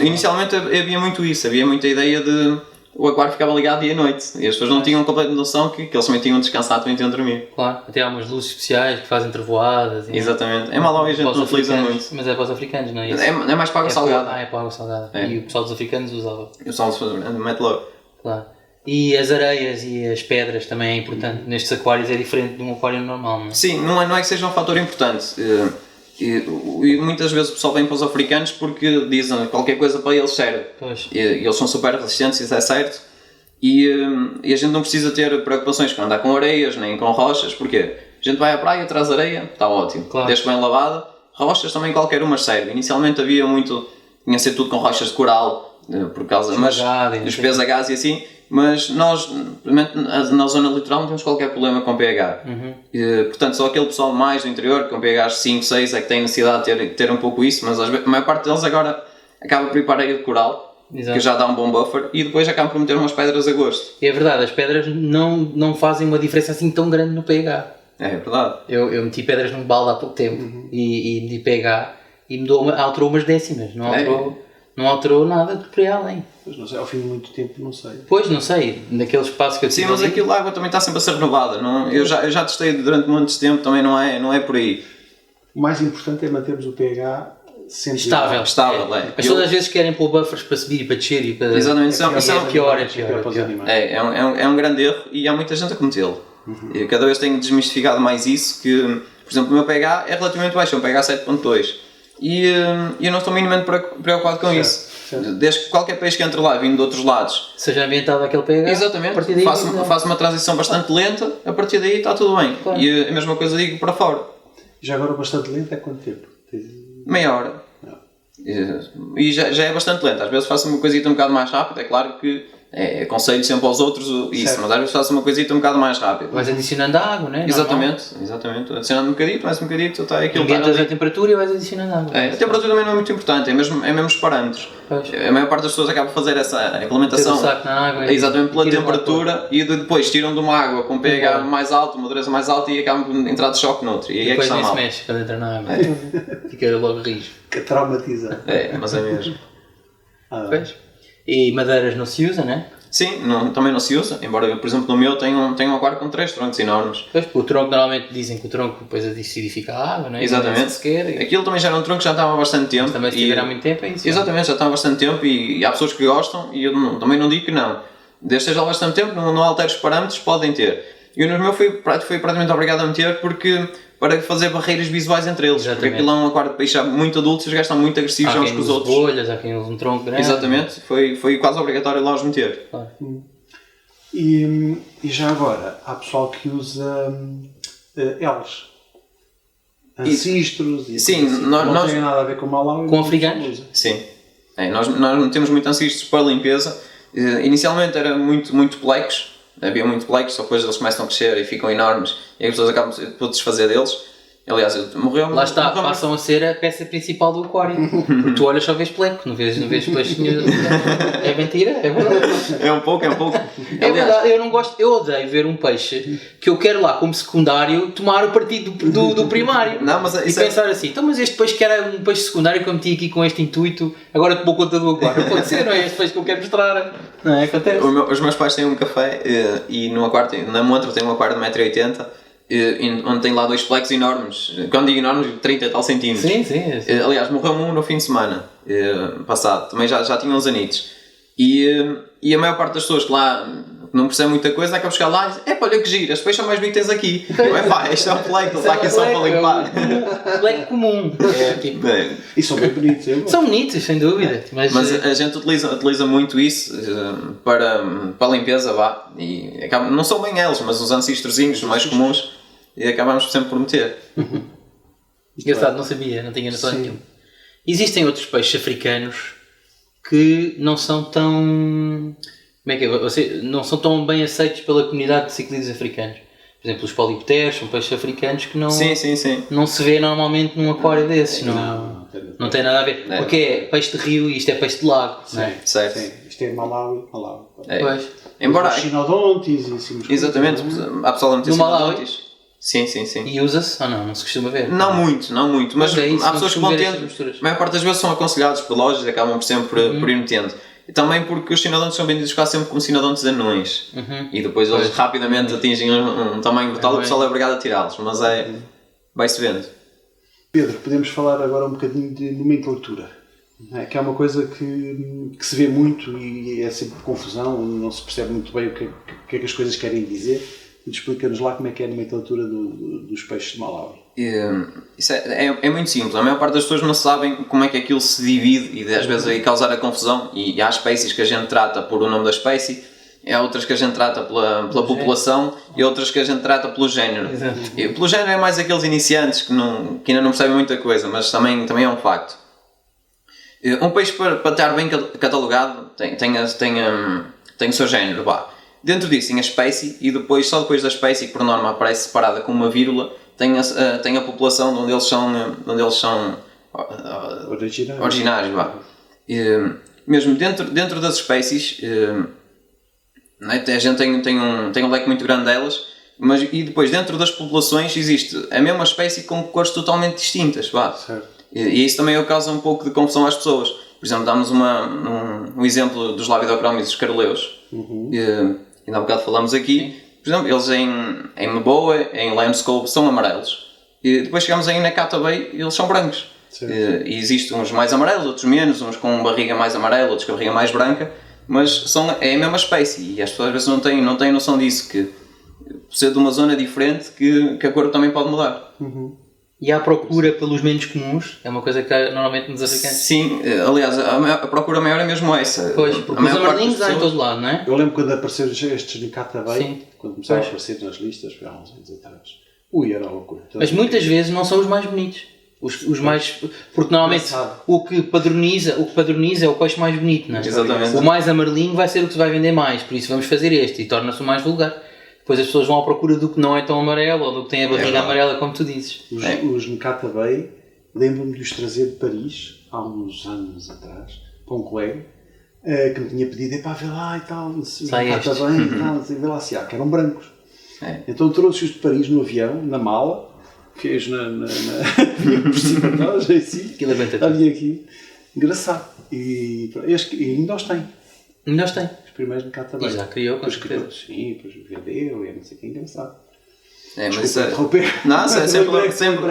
Inicialmente havia muito isso, havia muita ideia de o aquário ficava ligado dia e noite e as pessoas não tinham completa noção que eles também tinham de descansar, também tinham de dormir. Claro, até há umas luzes especiais que fazem trevoadas. Exatamente. É mal a gente não utiliza muito. Mas é para os africanos, não é isso? É mais para a água salgada. É para a água salgada. É. E o pessoal dos africanos usava. O pessoal mete logo. Claro. E as areias e as pedras também é importante. Nestes aquários é diferente de um aquário normal, não é? Sim, não é que seja um fator importante. E muitas vezes o pessoal vem para os africanos porque dizem qualquer coisa para eles serve. Pois. E eles são super resistentes, isso é certo. E a gente não precisa ter preocupações com andar com areias nem com rochas, porque a gente vai à praia, traz areia, está ótimo. Claro. Desde bem lavada. Rochas também qualquer uma serve. Inicialmente havia tinha de ser tudo com rochas de coral, por causa dos pés a gás e assim. Mas nós, na zona litoral, não temos qualquer problema com pH. Portanto, só aquele pessoal mais do interior, com pH 5, 6, é que tem necessidade de ter um pouco isso, mas a maior parte deles agora acaba por ir para a areia de coral, Exato. que já dá um bom buffer, e depois acabam por meter umas pedras a gosto. É verdade, as pedras não fazem uma diferença assim tão grande no pH. É verdade. Eu meti pedras num balde há pouco tempo e medi pH e alterou umas décimas, não alterou nada de por aí além. Pois não sei, ao fim de muito tempo, não sei. Pois, não sei, naquele espaço que eu Sim, tive mas ali, aquilo a água também está sempre a ser renovada. Eu já testei durante muito tempo, também não é por aí. O mais importante é mantermos o pH sempre estável. Estável, é. As pessoas às vezes querem pôr buffers para subir e para descer e para... Exatamente, isso é pior. para os animais. É um grande erro e há muita gente a cometê-lo. E cada vez tenho desmistificado mais isso, que, por exemplo, o meu pH é relativamente baixo, é um pH 7.2. E eu não estou minimamente preocupado com isso. Certo. Desde que qualquer peixe que entre lá, vindo de outros lados, Seja ambientado aquele pH, exatamente, a partir daí... faço uma transição bastante lenta, a partir daí está tudo bem. Claro. E a mesma coisa digo para fora. Já agora bastante lento é quanto tempo? Meia hora. E já é bastante lento. Às vezes faço uma coisita um bocado mais rápida, é claro que aconselho sempre aos outros isso, certo. mas às vezes faço uma coisita um bocado mais rápida. Vais adicionando água, não é? Exatamente. Adicionando um bocadinho, mais um bocadinho, está aquilo. Aumentas a temperatura e vais adicionando água. A temperatura também não é muito importante, é mesmo os parâmetros. Pois. A maior parte das pessoas acaba por fazer essa Ter implementação o saco na água e- exatamente pela e tiram lá temperatura e depois tiram de uma água com pH mais alto, uma dureza mais alta e acabam por entrar de choque noutro. E aí é que depois está nem se mal. mexe quando entra na água. Fica logo rijo. Que traumatiza. Mas é mesmo. Pois. E madeiras não se usa, não é? Sim, também não se usa, embora eu, por exemplo, no meu tenho um aquário com 3 troncos enormes. Pois, o tronco normalmente dizem que o tronco depois acidifica a água, não é? Exatamente. Não é sequer, e Aquilo também já era um tronco que já estava há bastante tempo. também se tiver há muito tempo é isso. Exatamente, já está há bastante tempo e há pessoas que gostam e eu também não digo que não. Desde que esteja há bastante tempo, não altere os parâmetros, podem ter. E no meu fui praticamente obrigado a meter para fazer barreiras visuais entre eles. Exatamente. Porque aquilo é um aquário de peixe muito adulto e os gajos estão muito agressivos Há uns quem com os use outros. bolhas, há quem use um tronco grande. Exatamente, foi quase obrigatório lá os meter. Claro. E já agora, há pessoal que usa elos. Ancistros e sim, coisas assim. nós- não nós- tem nada a ver com Malau. Com africanos? Sim. Nós metemos muito ancistros para limpeza. Inicialmente era muito plex, havia muito plex, só depois eles começam a crescer e ficam enormes e as pessoas acabam por desfazer deles. Aliás, morreu. Lá está, passam a ser a peça principal do aquário. Porque tu olhas só vês pleco, não vês peixe nenhum. É mentira, é verdade. É um pouco. É verdade, eu odeio ver um peixe que eu quero lá como secundário tomar o partido do primário. Não, mas e pensar assim, então mas este peixe que era um peixe secundário que eu meti aqui com este intuito, agora tomou conta do aquário. Pode ser, não é este peixe que eu quero mostrar. Não é? Acontece. Os meus pais têm um café e no aquário, na montra tem um aquário de 1,80m. Onde tem lá 2 plecos enormes, quando digo enormes, 30 e tal centímetros. Sim. Aliás, morreu um no fim de semana passado, também já tinha uns anitos. E a maior parte das pessoas que lá não percebem muita coisa acabam a chegar lá e dizem: olha que giro, as peixes são mais bonitas aqui. Não é pá, este é um pleco, está aqui só para limpar. Pleco comum. E são bem bonitos. São bonitos, sem dúvida. Mas a gente utiliza muito isso para limpeza, vá. E não são bem eles, mas os ancestrozinhos mais comuns. E acabamos sempre por meter. Engraçado, não sabia, não tinha noção nenhuma. Existem outros peixes africanos que não são tão... Como é que é? Não são tão bem aceitos pela comunidade de ciclídeos africanos. Por exemplo, os polipteros são peixes africanos que não, sim. não se vê normalmente num aquário desses. Não tem nada a ver. Porque é peixe de rio e isto é peixe de lago. Sim, não é? Certo. Sim. Isto é Malawi. Pois. Embora... Os Chinodontes e assim. Exatamente, há pessoal a meter No Malawi? Chinodontes. Sim. E usa-se ou não? Não se costuma ver? Não muito, mas É isso, há pessoas que vão tendo, misturas. a maior parte das vezes são aconselhados por lojas e acabam por sempre por ir metendo. E também porque os sinodontes são vendidos quase sempre como sinodontes anões. E depois eles rapidamente atingem um tamanho brutal e o pessoal é obrigado a tirá-los, mas vai-se vendo. Pedro, podemos falar agora um bocadinho de nomenclatura, que é uma coisa que se vê muito e é sempre confusão, não se percebe muito bem o que é que as coisas querem dizer. Explica-nos lá como é que é a nomenclatura dos peixes de Malawi. Isso é muito simples. A maior parte das pessoas não sabem como é que aquilo se divide e às vezes aí causar a confusão. E há espécies que a gente trata por o nome da espécie, há outras que a gente trata pela população e outras que a gente trata pelo género. E pelo género é mais aqueles iniciantes que ainda não percebem muita coisa, mas também é um facto. Um peixe para estar bem catalogado tem o seu género. Dentro disso tem a espécie e só depois da espécie, que por norma aparece separada com uma vírgula, tem a população de onde eles são originários. Mesmo dentro das espécies, a gente tem um leque muito grande delas, e depois dentro das populações existe a mesma espécie com cores totalmente distintas. Certo. E isso também causa um pouco de confusão às pessoas. Por exemplo, damos um exemplo dos Labidocromis, os caroleus. Ainda há bocado falamos aqui. Por exemplo, eles em Meboa, em Lionscope são amarelos. E depois chegamos aí na Cata Bay e eles são brancos. E existem uns mais amarelos, outros menos, uns com barriga mais amarela, outros com barriga mais branca. Mas é a mesma espécie e as pessoas às vezes não têm noção disso, que por ser de uma zona diferente que a cor também pode mudar. E há procura pelos menos comuns, é uma coisa que há normalmente nos africanos. Sim, aliás, a procura maior é mesmo essa. Pois, porque os amarelinhos há em todo lado, não é? Eu lembro quando apareceram estes de Cata Bay, quando começaram a aparecer nas listas, foi há uns anos atrás. Era loucura. Mas muitas vezes não são os mais bonitos. Os mais... Porque normalmente o que padroniza é o peixe mais bonito, não é? Exatamente. O mais amarelinho vai ser o que se vai vender mais, por isso vamos fazer este e torna-se o mais vulgar. Depois as pessoas vão à procura do que não é tão amarelo ou do que tem a barriga amarela, como tu dizes. Os Nkata Bay, lembro-me de os trazer de Paris, há uns anos atrás, para um colega, que me tinha pedido, vê lá e tal, Nkata Bay e tal, vê lá se há, que eram brancos. Então trouxe-os de Paris no avião, na mala, fez por cima de nós, assim, havia aqui, engraçado. E ainda os tem. Ainda os tem. Os primeiros Nkata Bay. E já criou, com certeza. Sim, depois vendeu e não sei o que, engraçado. Mas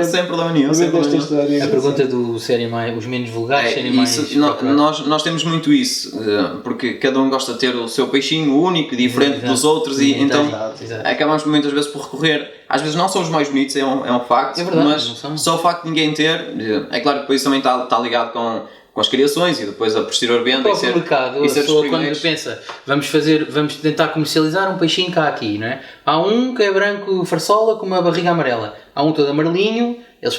sem problema nenhum. A pergunta do serem mais, os menos vulgares serem mais. Nós temos muito isso, porque cada um gosta de ter o seu peixinho único, diferente dos outros, e então acabamos muitas vezes por recorrer. Às vezes não são os mais bonitos, é um facto, mas só o facto de ninguém ter, é claro que depois também está ligado com as criações e depois a posterior venda e ser mercado, a pessoa quando pensa vamos tentar comercializar um peixinho cá aqui, não é? Há um que é branco farsola com uma barriga amarela, há um todo amarelinho, eles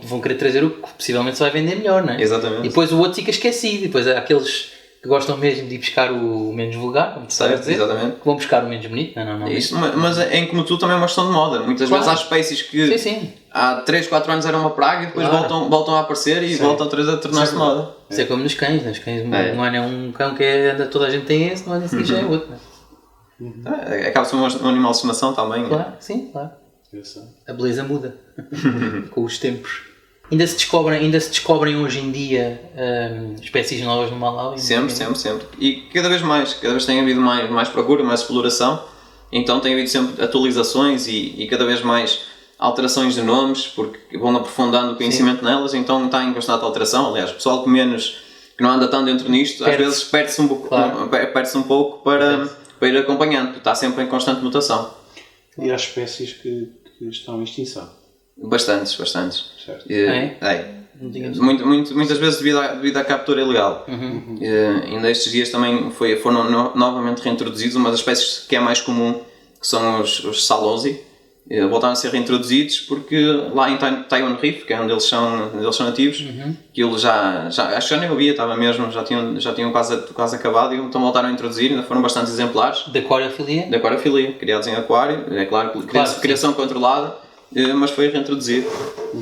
vão querer trazer o que possivelmente se vai vender melhor, não é? Exatamente. E depois o outro fica esquecido, e depois há aqueles que gostam mesmo de ir buscar o menos vulgar, como tu estás a dizer, exatamente. que vão buscar o menos bonito, não é? É Normalmente. isso, mas em como tu também é uma questão de moda. Muitas Claro. vezes há espécies que Sim. há 3, 4 anos eram uma praga e depois Claro. voltam a aparecer e Sim. voltam outra vez a tornar-se moda. Isso é como nos cães, né? Os cães, É. um ano é um cão que anda, toda a gente tem esse, no ano a seguir já é outro, né? Acaba de ser um animal de estimação também. Claro, sim, claro. Engraçado. A beleza muda com os tempos. Ainda se descobrem hoje em dia espécies novas no Malawi? Sempre. E cada vez tem havido mais procura, mais exploração. Então tem havido sempre atualizações e cada vez mais alterações de nomes, porque vão aprofundando o conhecimento nelas, então está em constante alteração. Aliás, o pessoal que não anda tão dentro nisto, às vezes perde-se um pouco para ir acompanhando, porque está sempre em constante mutação. E há espécies que estão em extinção. Bastantes. Certo. Não tinha Muitas vezes devido à captura ilegal. Ainda estes dias também foram novamente reintroduzidos uma das espécies que é mais comum, que são os Salosi. Voltaram a ser reintroduzidos porque lá em Taiwan Reef, que é onde eles são nativos, aquilo já acho que já nem havia, estava mesmo, já tinham quase acabado, e então voltaram a introduzir, ainda foram bastantes exemplares. Da aquariofilia? Da aquariofilia, criados em aquário, é claro, criação controlada, mas foi reintroduzido.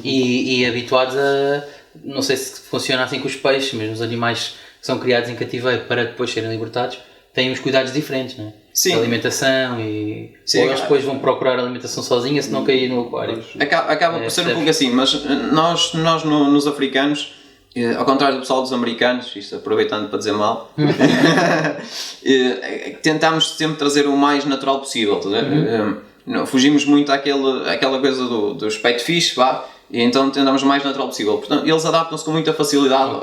E habituados a... Não sei se funciona assim com os peixes, mesmo os animais que são criados em cativeiro para depois serem libertados, têm uns cuidados diferentes, não é? Sim. A alimentação e... Sim, ou eles depois vão procurar alimentação sozinha se não cair no aquário. Acaba por ser um pouco assim, mas nós nos africanos, ao contrário do pessoal dos americanos, isto aproveitando para dizer mal, tentamos sempre trazer o mais natural possível, tá a ver? Fugimos muito àquela coisa dos pet fish, vá, e então tentamos o mais natural possível. Portanto, eles adaptam-se com muita facilidade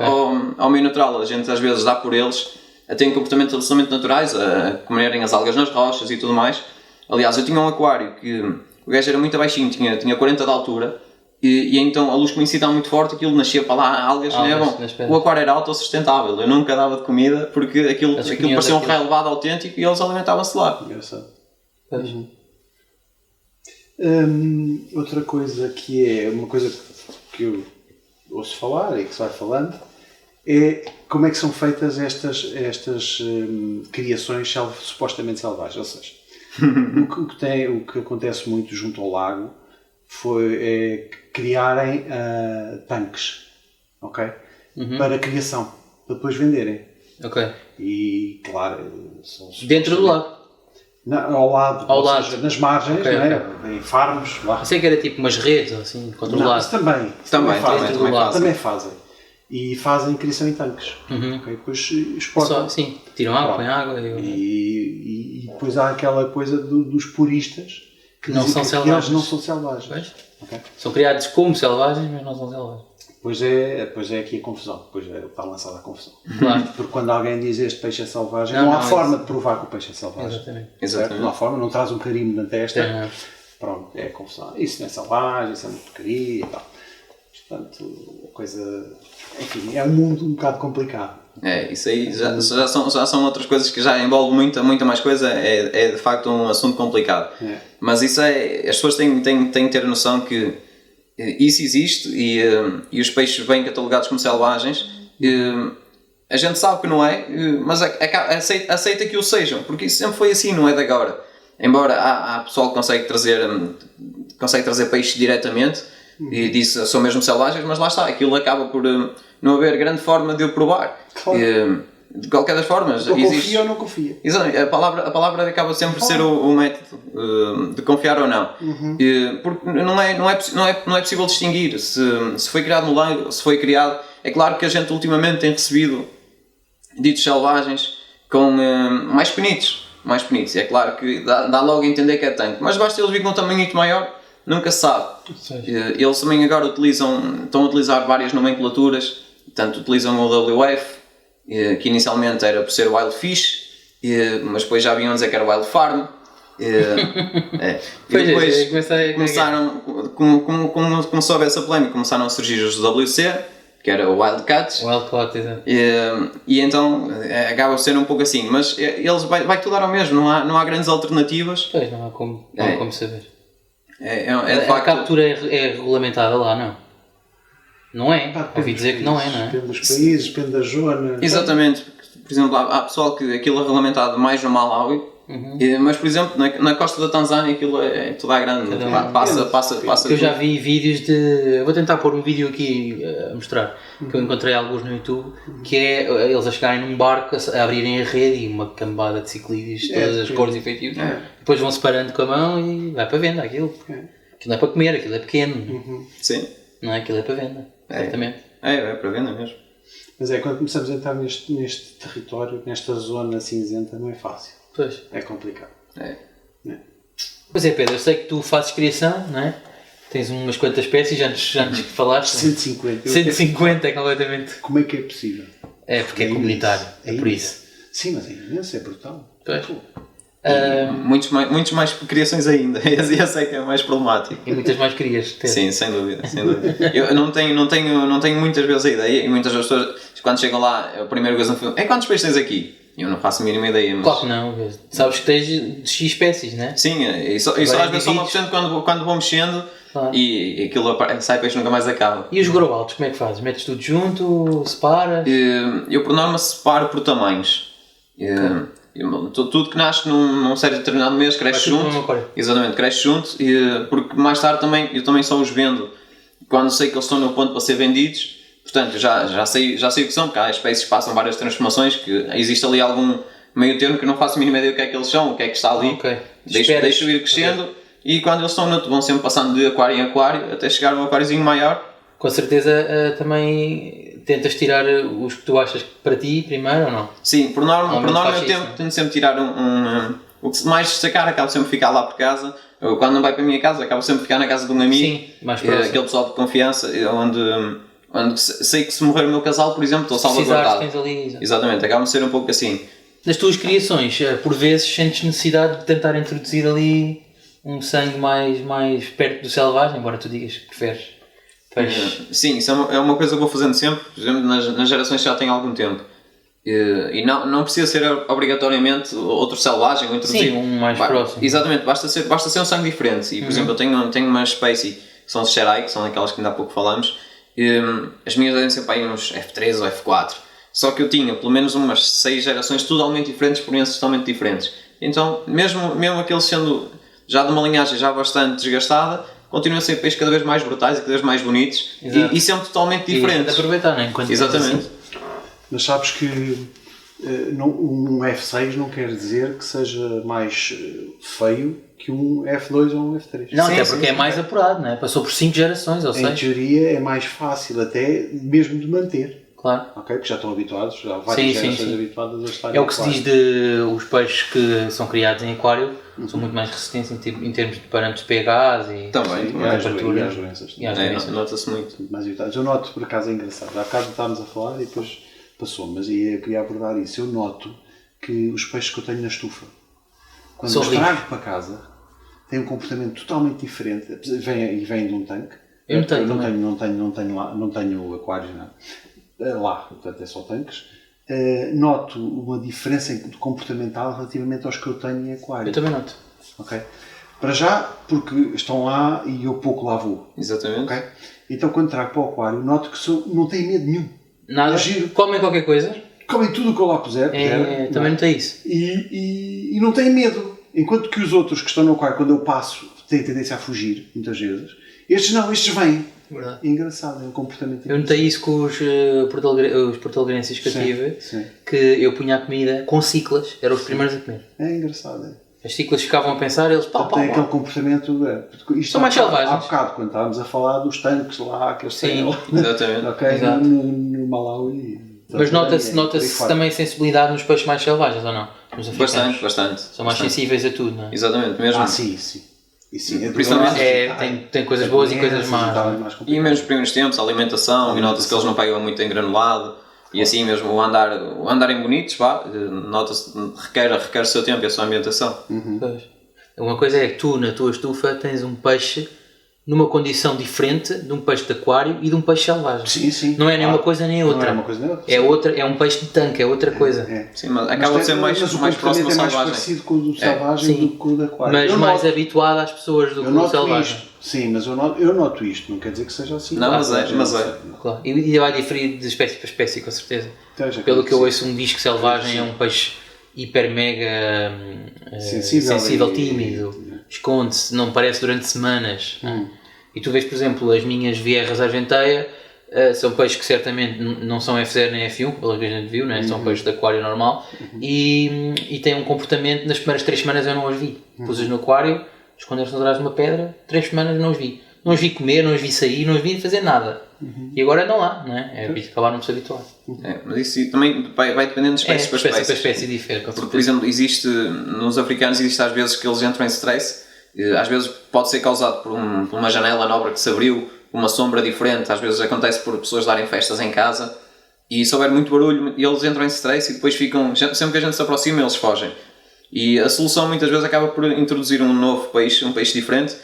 ao meio natural. A gente às vezes dá por eles a terem comportamentos absolutamente naturais, a comerem as algas nas rochas e tudo mais. Aliás, eu tinha um aquário que o gajo era muito baixinho, tinha 40 de altura, e então a luz que me incitava muito forte, aquilo nascia para lá, algas, não é bom. O aquário era autossustentável, eu nunca dava de comida porque aquilo parecia um relevado autêntico e eles alimentavam-se lá. Engraçado. Outra coisa que é uma coisa que eu ouço falar e que se vai falando é como é que são feitas estas criações supostamente selvagens. Ou seja, o que acontece muito junto ao lago é criarem tanques, ok? Para criação, para depois venderem. Ok. E claro, são Dentro do lago? Ao lado. Seja, nas margens, Okay, não é? Em farmos, lá. Eu sei que era tipo umas redes assim, Não, controladas. isso também fazem. E fazem criação em tanques. Okay? Depois exportam. Sim, tiram água, põem água. E depois há aquela coisa dos puristas que não são selvagens. eles não são selvagens. Okay? São criados como selvagens, mas não são selvagens. Pois é aqui a confusão. Depois está lançada a confusão. Claro. Porque quando alguém diz este peixe é selvagem, não há forma de provar que o peixe é selvagem. Exatamente. Não há forma, não traz um carimbo na testa. Pronto, é a confusão. Isso não é selvagem, isso é muito porcaria e tal. Portanto, a coisa... Enfim, é um mundo um bocado complicado. Isso aí já são outras coisas que já envolvem muita mais coisa, é de facto um assunto complicado. Mas isso as pessoas têm que ter a noção que isso existe e os peixes bem catalogados como selvagens, a gente sabe que não é, mas aceita que o sejam, porque isso sempre foi assim, não é de agora. Embora há pessoal que consegue trazer peixes diretamente e diz são mesmo selvagens, mas lá está, aquilo acaba por não haver grande forma de o provar. Claro. De qualquer das formas, confia ou não confia. Exato, a palavra acaba sempre por ser o método de confiar ou não. Porque não é possível distinguir se foi criado no lago, se foi criado. É claro que a gente ultimamente tem recebido ditos selvagens com mais penitos. E é claro que dá logo a entender que é tanque, mas basta eles virem com um tamanho muito maior, nunca se sabe. Eles também agora estão a utilizar várias nomenclaturas, portanto utilizam o WF, que inicialmente era por ser Wild Fish, mas depois já haviam a dizer que era Wild Farm. E depois começaram, como começou a haver essa polémica, começaram a surgir os WC, que era o Wild Cat. Exato. E então acaba por ser um pouco assim, mas eles vai tudo dar ao mesmo, não há grandes alternativas. Pois, não há como saber. A captura é regulamentada lá, não? Não é? Ouvi dizer que não é, não é? Depende dos países, depende da zona. Exatamente. por exemplo, há pessoal que aquilo é regulamentado mais no Malawi, mas, por exemplo, na costa da Tanzânia aquilo é tudo à grande, passa eu já vi vídeos de... Eu vou tentar pôr um vídeo aqui a mostrar, que eu encontrei alguns no YouTube, que é eles a chegarem num barco, a abrirem a rede e uma cambada de ciclídeos de todas as cores e feitios, depois vão separando com a mão e vai para venda aquilo. Aquilo não é para comer, aquilo é pequeno. Sim. Não é? Aquilo é para venda, certamente. É para venda mesmo. Mas quando começamos a entrar neste território, nesta zona cinzenta, não é fácil. Pois. É complicado. Pois é, Pedro, eu sei que tu fazes criação, não é? Tens umas quantas espécies, antes que falaste. 150. 150 é completamente... Como é que é possível? É porque é comunitário, é por isso. Sim, mas é imenso, é brutal. Pois. Muitos mais criações ainda, esse é que é mais problemático. E muitas mais querias ter. Sim, sem dúvida. Eu não tenho muitas vezes a ideia, e muitas das pessoas, quando chegam lá, a primeira coisa no filme é quantos peixes tens aqui? Eu não faço a mínima ideia, mas... Claro que não, sabes que tens de X espécies, não é? Sim, e só às vezes só me apercebo quando vou mexendo, e aquilo sai peixe nunca mais acaba. E os grow outs, como é que fazes? Metes tudo junto, separas? Eu por norma separo por tamanhos. Tudo que nasce num certo determinado mês cresce junto. Exatamente, cresce junto, porque mais tarde eu também só os vendo quando sei que eles estão no ponto para ser vendidos. Portanto, já sei o que são, porque há espécies que passam várias transformações, que existe ali algum meio termo que eu não faço a mínima ideia do que é que eles são, o que é que está ali. Deixo ir crescendo, e quando eles estão vão sempre passando de aquário em aquário até chegar a um aquáriozinho maior. Com certeza também tentas tirar os que tu achas para ti primeiro ou não? Sim, por norma eu tento sempre tirar o que mais destacar acaba sempre ficar lá por casa. Eu, quando não vai para a minha casa, acabo sempre ficar na casa de um amigo. Sim, mais próximo. Aquele pessoal de confiança, onde sei que se morrer o meu casal, por exemplo, estou salvaguardado. Exatamente, acaba de ser um pouco assim. Nas tuas criações, por vezes sentes necessidade de tentar introduzir ali um sangue mais perto do selvagem, embora tu digas que preferes peixe. Sim, isso é uma coisa que vou fazendo sempre, por exemplo, nas gerações que já têm algum tempo. E não precisa ser obrigatoriamente outro selvagem ou introduzir. Sim, um mais próximo. Exatamente, basta ser um sangue diferente. E, por exemplo, eu tenho uma espécie que são os Xerai, que são aquelas que ainda há pouco falamos. As minhas devem ser para aí uns F3 ou F4. Só que eu tinha pelo menos umas 6 gerações totalmente diferentes, experiências totalmente diferentes. Então, mesmo aqueles sendo já de uma linhagem já bastante desgastada, continuam a ser peixes cada vez mais brutais e cada vez mais bonitos e sempre totalmente diferentes. E aproveitar, não é? Exatamente. Mas sabes que um F6 não quer dizer que seja mais feio que um F2 ou um F3. Não, até porque é mais apurado, não é? Passou por 5 gerações ou 6. Em teoria é mais fácil até mesmo de manter. Claro. Ok? Porque já estão habituados, já há várias gerações habituadas a estar É o que se diz de os peixes que são criados em aquário, são muito mais resistentes em termos de parâmetros de pH e temperatura. E às doenças. Nota-se muito. Mais evitadas. Eu noto, por acaso é engraçado, há bocado estávamos a falar e depois passou, mas eu queria abordar isso. Eu noto que os peixes que eu tenho na estufa, quando os trago para casa, têm um comportamento totalmente diferente. Vêm de um tanque. Eu não tenho aquários, não. Lá, portanto é só tanques. Noto uma diferença comportamental relativamente aos que eu tenho em aquário. Eu também noto. Ok? Para já, porque estão lá e eu pouco lá vou. Exatamente. Okay? Então quando trago para o aquário, noto que não tenho medo nenhum. Nada? Comem qualquer coisa? Comem tudo o que eu lá puser. Também não tem isso. E não têm medo. Enquanto que os outros que estão no aquário, quando eu passo, têm tendência a fugir, muitas vezes. Estes não, estes vêm. Verdade. É engraçado, é um comportamento. Eu notei isso com os portalegrenses que eu tive, que eu punha a comida com ciclas, eram os primeiros a comer. É engraçado. As ciclas ficavam a pensar, eles tem aquele comportamento. São mais selvagens. Há bocado, quando estávamos a falar dos tanques lá, que eles têm lá. Exatamente. Okay? No Malawi. Mas nota-se também sensibilidade nos peixes mais selvagens, ou não? Nos africanos. Bastante. São mais sensíveis a tudo, não é? Exatamente, mesmo. Sim. E sim, principalmente tem coisas boas e coisas más. E mesmo nos primeiros tempos, a alimentação, e nota-se que eles não pegam muito em granulado, e assim mesmo o andar em bonitos, nota-se, requer o seu tempo e a sua ambientação. Pois. Uma coisa é que tu, na tua estufa, tens um peixe numa condição diferente de um peixe de aquário e de um peixe selvagem. Sim. Não é nem uma coisa nem outra. Não é uma coisa nem outra. É um peixe de tanque, é outra coisa. Sim, mas acaba de ser mais próximo ao selvagem. É mais parecido com o do selvagem do que com o do aquário. Mas mais habituado às pessoas do que o selvagem. Sim, mas eu noto isto. Não quer dizer que seja assim. Não, mas é. Claro. E vai diferir de espécie para espécie, com certeza. Pelo que eu ouço, um disco selvagem é um peixe hiper mega sensível, tímido, esconde-se, não aparece durante semanas. E tu vês, por exemplo, as minhas vierras argenteia, são peixes que certamente não são F0 nem F1, pelo que a gente viu, né? São peixes de aquário normal, e têm um comportamento. Nas primeiras 3 semanas eu não os vi. Pus-os no aquário, esconderam-se atrás de uma pedra, 3 semanas não os vi. Não os vi comer, não os vi sair, não os vi fazer nada. E agora andam lá, não é? Acabaram de se habituar. Mas isso também vai dependendo de espécie para espécie. Espécie difere, com certeza. Por exemplo, existe, nos africanos existe às vezes que eles entram em stress, às vezes pode ser causado por uma janela nova que se abriu, uma sombra diferente, às vezes acontece por pessoas darem festas em casa, e se houver muito barulho eles entram em stress e depois ficam, sempre que a gente se aproxima eles fogem. E a solução muitas vezes acaba por introduzir um novo peixe, um peixe diferente,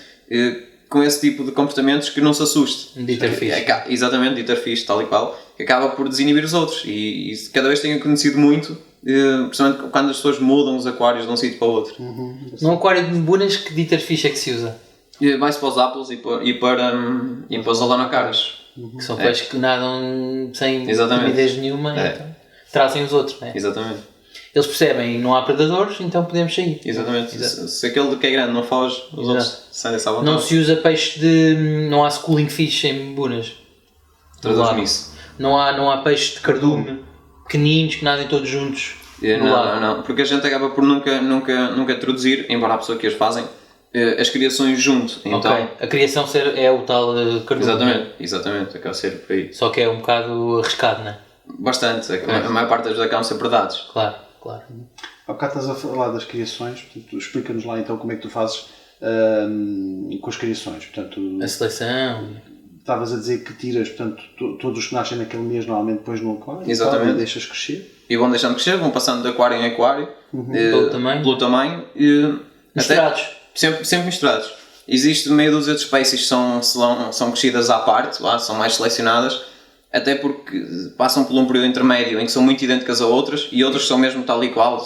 com esse tipo de comportamentos que não se assuste. Diter fixe. Exatamente, diter fixe, tal e qual, que acaba por desinibir os outros. E cada vez tenho conhecido muito, principalmente quando as pessoas mudam os aquários de um sítio para o outro. Num aquário de bunas, que diter fixe é que se usa? Vai-se para os apples e para os alonocaras. Que são peixes que nadam sem Exatamente. timidez nenhuma, então trazem os outros, não é? Exatamente. Eles percebem, não há predadores, então podemos sair. Exatamente. Se aquele que é grande não foge, os outros saem-se à vontade. Não se usa peixe de... Não há schooling fish em bunas. Traduz-me isso. Não há peixe de cardume pequeninos que nadem todos juntos. Não, porque a gente acaba por nunca introduzir, embora a pessoa que as fazem, as criações junto. Então, okay. A criação é o tal cardume. Exatamente, acaba a ser por aí. Só que é um bocado arriscado, não é? Bastante, a maior parte das vezes acabam a ser predados. Claro. Há bocado estás a falar das criações, portanto, explica-nos lá então como é que tu fazes com as criações. Portanto, a seleção. Estavas a dizer que tiras, portanto, todos os que nascem naquele mês normalmente depois no aquário. Exatamente. E deixas crescer. E vão deixando crescer, vão passando de aquário em aquário. Pelo tamanho. Misturados. Sempre misturados. Existe meia dúzia de espécies que são crescidas à parte, são mais selecionadas, até porque passam por um período intermédio em que são muito idênticas a outras e outras são mesmo tal e qual,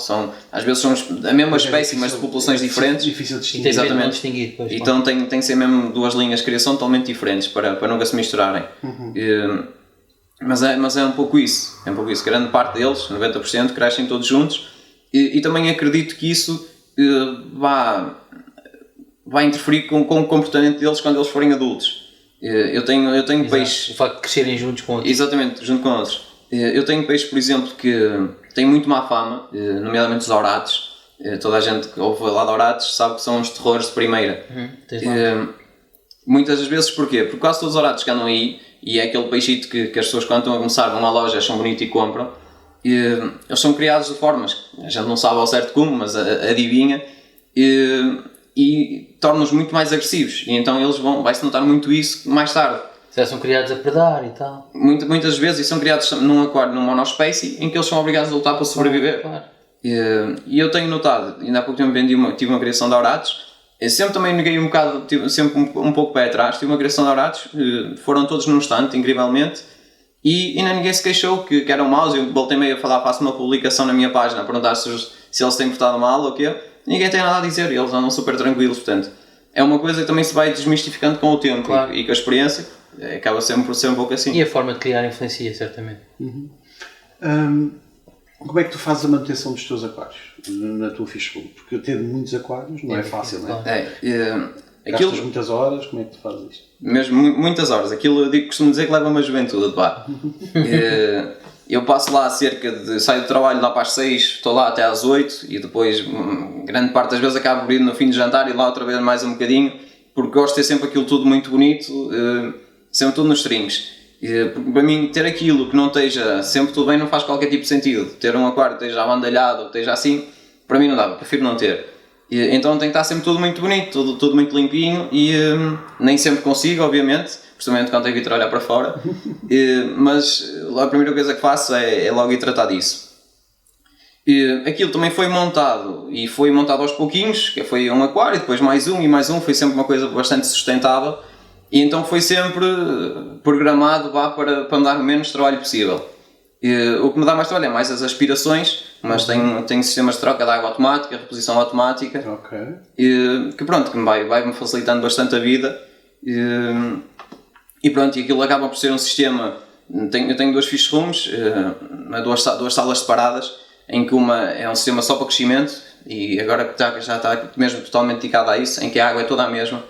às vezes são a mesma espécie, mas de populações diferentes. Difícil de distinguir. Exatamente. Distinguir depois, então tem que ser mesmo duas linhas de criação totalmente diferentes para nunca se misturarem. Mas é um pouco isso. Grande parte deles, 90%, crescem todos juntos e também acredito que isso vai interferir com o comportamento deles quando eles forem adultos. Eu tenho peixes... O facto de crescerem juntos com outros. Exatamente, junto com outros. Eu tenho peixes, por exemplo, que têm muito má fama, nomeadamente os aurates. Toda a gente que ouve falar de aurates sabe que são os terrores de primeira. Muitas das vezes, porquê? Porque quase todos os aurates que andam aí, e é aquele peixito que as pessoas quando estão a começar vão à loja, acham bonito e compram, eles são criados de formas, a gente não sabe ao certo como, mas adivinha, e torna-os muito mais agressivos, e então vai-se notar muito isso mais tarde. Já são criados a predar e tal. Muitas vezes, e são criados num aquário, numa monospécie, em que eles são obrigados a lutar para sobreviver. Claro. E eu tenho notado, ainda há pouco tempo tive uma criação de aurates, eu sempre também neguei um bocado, sempre um pouco pé atrás, tive uma criação de aurates, foram todos num instante, incrivelmente, e ainda ninguém se queixou que eram maus. Eu voltei meio a falar, faço uma publicação na minha página a perguntar se eles têm portado mal ou o quê. Ninguém tem nada a dizer, eles andam super tranquilos, portanto é uma coisa que também se vai desmistificando com o tempo. Claro. e com a experiência, acaba sempre por ser um pouco assim. E a forma de criar influencia, certamente. Como é que tu fazes a manutenção dos teus aquários na tua fish pool? Porque ter muitos aquários não é fácil, não é? Gastas muitas horas, como é que tu fazes isto? Mesmo muitas horas, aquilo eu costumo dizer que leva uma juventude, pá. Eu passo lá saio do trabalho lá para as 6, estou lá até às 8 e depois grande parte das vezes acabo por ir no fim de jantar e lá outra vez mais um bocadinho, porque gosto de ter sempre aquilo tudo muito bonito, sempre tudo nos strings. Porque para mim ter aquilo que não esteja sempre tudo bem não faz qualquer tipo de sentido. Ter um aquário que esteja abandalhado ou que esteja assim, para mim não dá, prefiro não ter. Então tem que estar sempre tudo muito bonito, tudo muito limpinho e nem sempre consigo, obviamente, principalmente quando tenho que ir trabalhar para fora, mas a primeira coisa que faço é logo ir tratar disso. Aquilo também foi montado e foi montado aos pouquinhos, que foi um aquário, depois mais um, foi sempre uma coisa bastante sustentável e então foi sempre programado para me dar o menos trabalho possível. O que me dá mais trabalho é mais as aspirações, mas tenho sistemas de troca de água automática, reposição automática, que pronto, que vai-me facilitando bastante a vida. E pronto, e aquilo acaba por ser um sistema Eu tenho 2 fish rooms, duas salas separadas, em que uma é um sistema só para crescimento, e agora que já está mesmo totalmente dedicada a isso, em que a água é toda a mesma,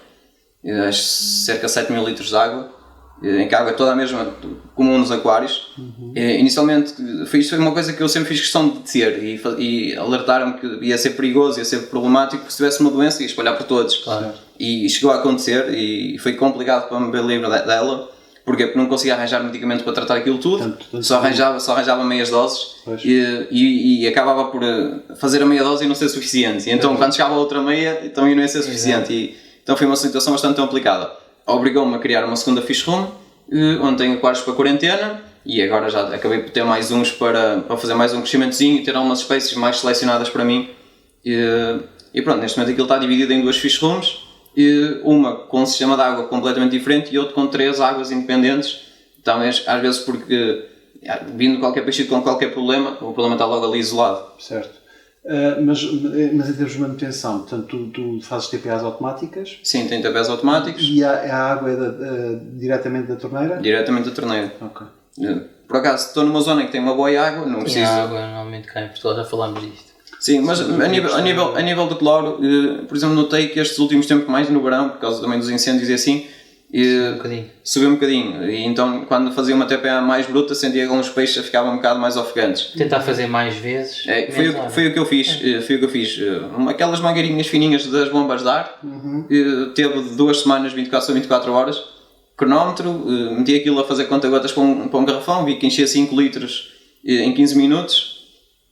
cerca de 7 mil litros de água, em que a água é toda a mesma, comum nos aquários. Inicialmente, isto foi uma coisa que eu sempre fiz questão de ter, e alertaram-me que ia ser perigoso, ia ser problemático, porque se tivesse uma doença ia espalhar por todos. Claro. E chegou a acontecer, e foi complicado para me ver livre dela. Porquê? Porque não conseguia arranjar medicamento para tratar aquilo tudo, só arranjava meias doses e acabava por fazer a meia dose e não ser suficiente. E então quando chegava a outra meia também não ia ser suficiente. E, então foi uma situação bastante complicada. Obrigou-me a criar uma segunda fish room, onde tenho aquários para quarentena, e agora já acabei por ter mais uns para fazer mais um crescimentozinho e ter algumas espécies mais selecionadas para mim. E pronto, neste momento aquilo está dividido em 2 fish rooms, uma com um sistema de água completamente diferente e outro com 3 águas independentes. Talvez às vezes porque vindo qualquer peixe com qualquer problema, o problema está logo ali isolado. Certo. Mas em termos de manutenção, portanto, tu fazes TPAs automáticas? Sim, tem TPAs automáticos. E a água é diretamente da torneira? Diretamente da torneira. Ok. Por acaso, estou numa zona em que tem uma boa água, não preciso... E a água normalmente cá em Portugal, já falámos disto. Sim, mas a nível do cloro, por exemplo, notei que estes últimos tempos, mais no verão, por causa também dos incêndios e assim, subiu um bocadinho. E então, quando fazia uma TPA mais bruta, sentia que alguns peixes ficavam um bocado mais ofegantes. Tentar fazer mais vezes. Foi o que eu fiz. Aquelas mangueirinhas fininhas das bombas de ar, teve 2 semanas, 24 horas, cronómetro, meti aquilo a fazer conta-gotas para um garrafão, vi que enchia 5 litros em 15 minutos.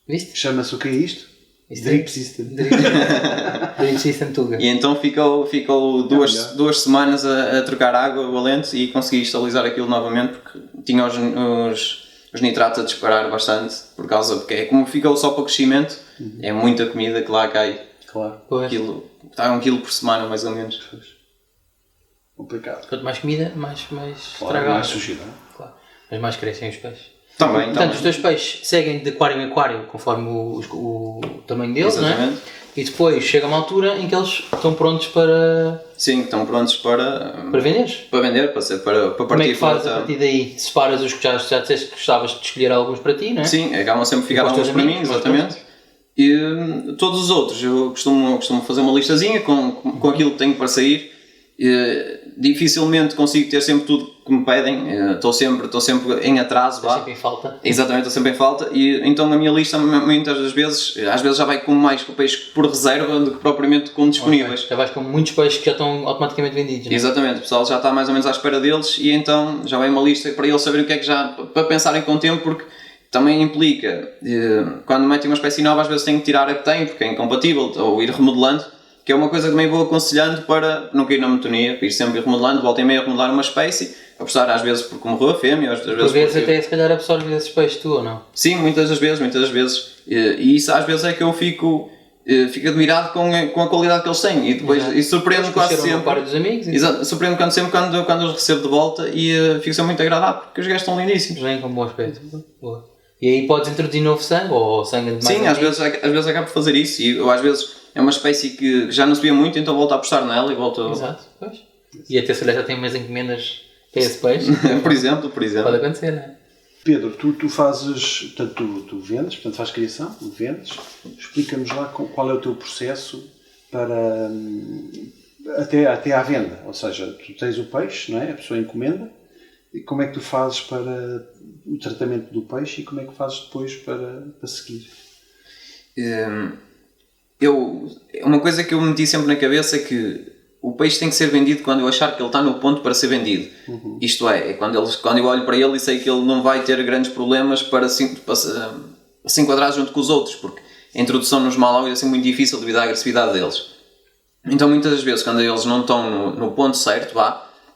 Viste? Chama-se o que é isto? Drip System. Drip System Tuga. E então ficou duas semanas a trocar água, valente, e consegui estabilizar aquilo novamente, porque tinha os nitratos a disparar bastante, porque é como ficou só para o crescimento, é muita comida que lá cai. Claro. Está 1 kg por semana, mais ou menos. Complicado. Quanto mais comida, mais claro, mais sujeira. Claro. Mas mais crescem os peixes. Portanto, os teus peixes seguem de aquário em aquário conforme o tamanho deles, não é? E depois chega uma altura em que eles estão prontos para... Sim, estão prontos para venderes? Para vender, para partir. Como é que fazes a partir daí? Separas os que já disseste que gostavas de escolher alguns para ti, não é? Sim, acabam sempre a ficar alguns para mim, exatamente. E todos os outros, eu costumo fazer uma listazinha com aquilo que tenho para sair. Dificilmente consigo ter sempre tudo que me pedem, estou sempre em atraso. Estou sempre em falta. Exatamente, estou sempre em falta, e então a minha lista muitas das vezes, às vezes já vai com mais peixes por reserva do que propriamente com disponíveis. Okay. Já vais com muitos peixes que já estão automaticamente vendidos, não é? Exatamente, o pessoal já está mais ou menos à espera deles, e então já vai uma lista para eles saberem o que é que para pensarem com o tempo, porque também implica, quando metem uma espécie nova, às vezes têm que tirar a que tem, porque é incompatível, ou ir remodelando, que é uma coisa que também vou aconselhando para não cair na monotonia, para ir sempre remodelando, volta e meia a remodelar uma espécie, apostar às vezes porque morreu a fêmea, às vezes porque... até se calhar absorves esses peixes tu ou não? Sim, muitas das vezes. E isso às vezes é que eu fico admirado com a qualidade que eles têm, e depois surpreendo quase sempre. Dos amigos, exato, surpreendo quando os recebo de volta, e fico sempre muito agradável porque os gajos estão lindíssimos. Vêm com bom aspecto. Boa. E aí podes introduzir novo sangue ou sangue de mais? Sim, às vezes acabo por fazer isso, e eu às vezes é uma espécie que já não se via muito, então volto a apostar nela e volto... Exato, pois. E até se calhar já tem umas encomendas para esse peixe. por exemplo. Pode acontecer, não é? Pedro, tu fazes, portanto, tu vendes, portanto fazes criação, vendes. Explica-nos lá qual é o teu processo para até à venda. Ou seja, tu tens o peixe, não é? A pessoa encomenda. E como é que tu fazes para o tratamento do peixe e como é que fazes depois para seguir? Uma coisa que eu me meti sempre na cabeça é que o peixe tem que ser vendido quando eu achar que ele está no ponto para ser vendido. Isto é quando eu olho para ele e sei que ele não vai ter grandes problemas para se enquadrar junto com os outros, porque a introdução nos Malawi é assim muito difícil devido à agressividade deles. Então muitas das vezes, quando eles não estão no ponto certo,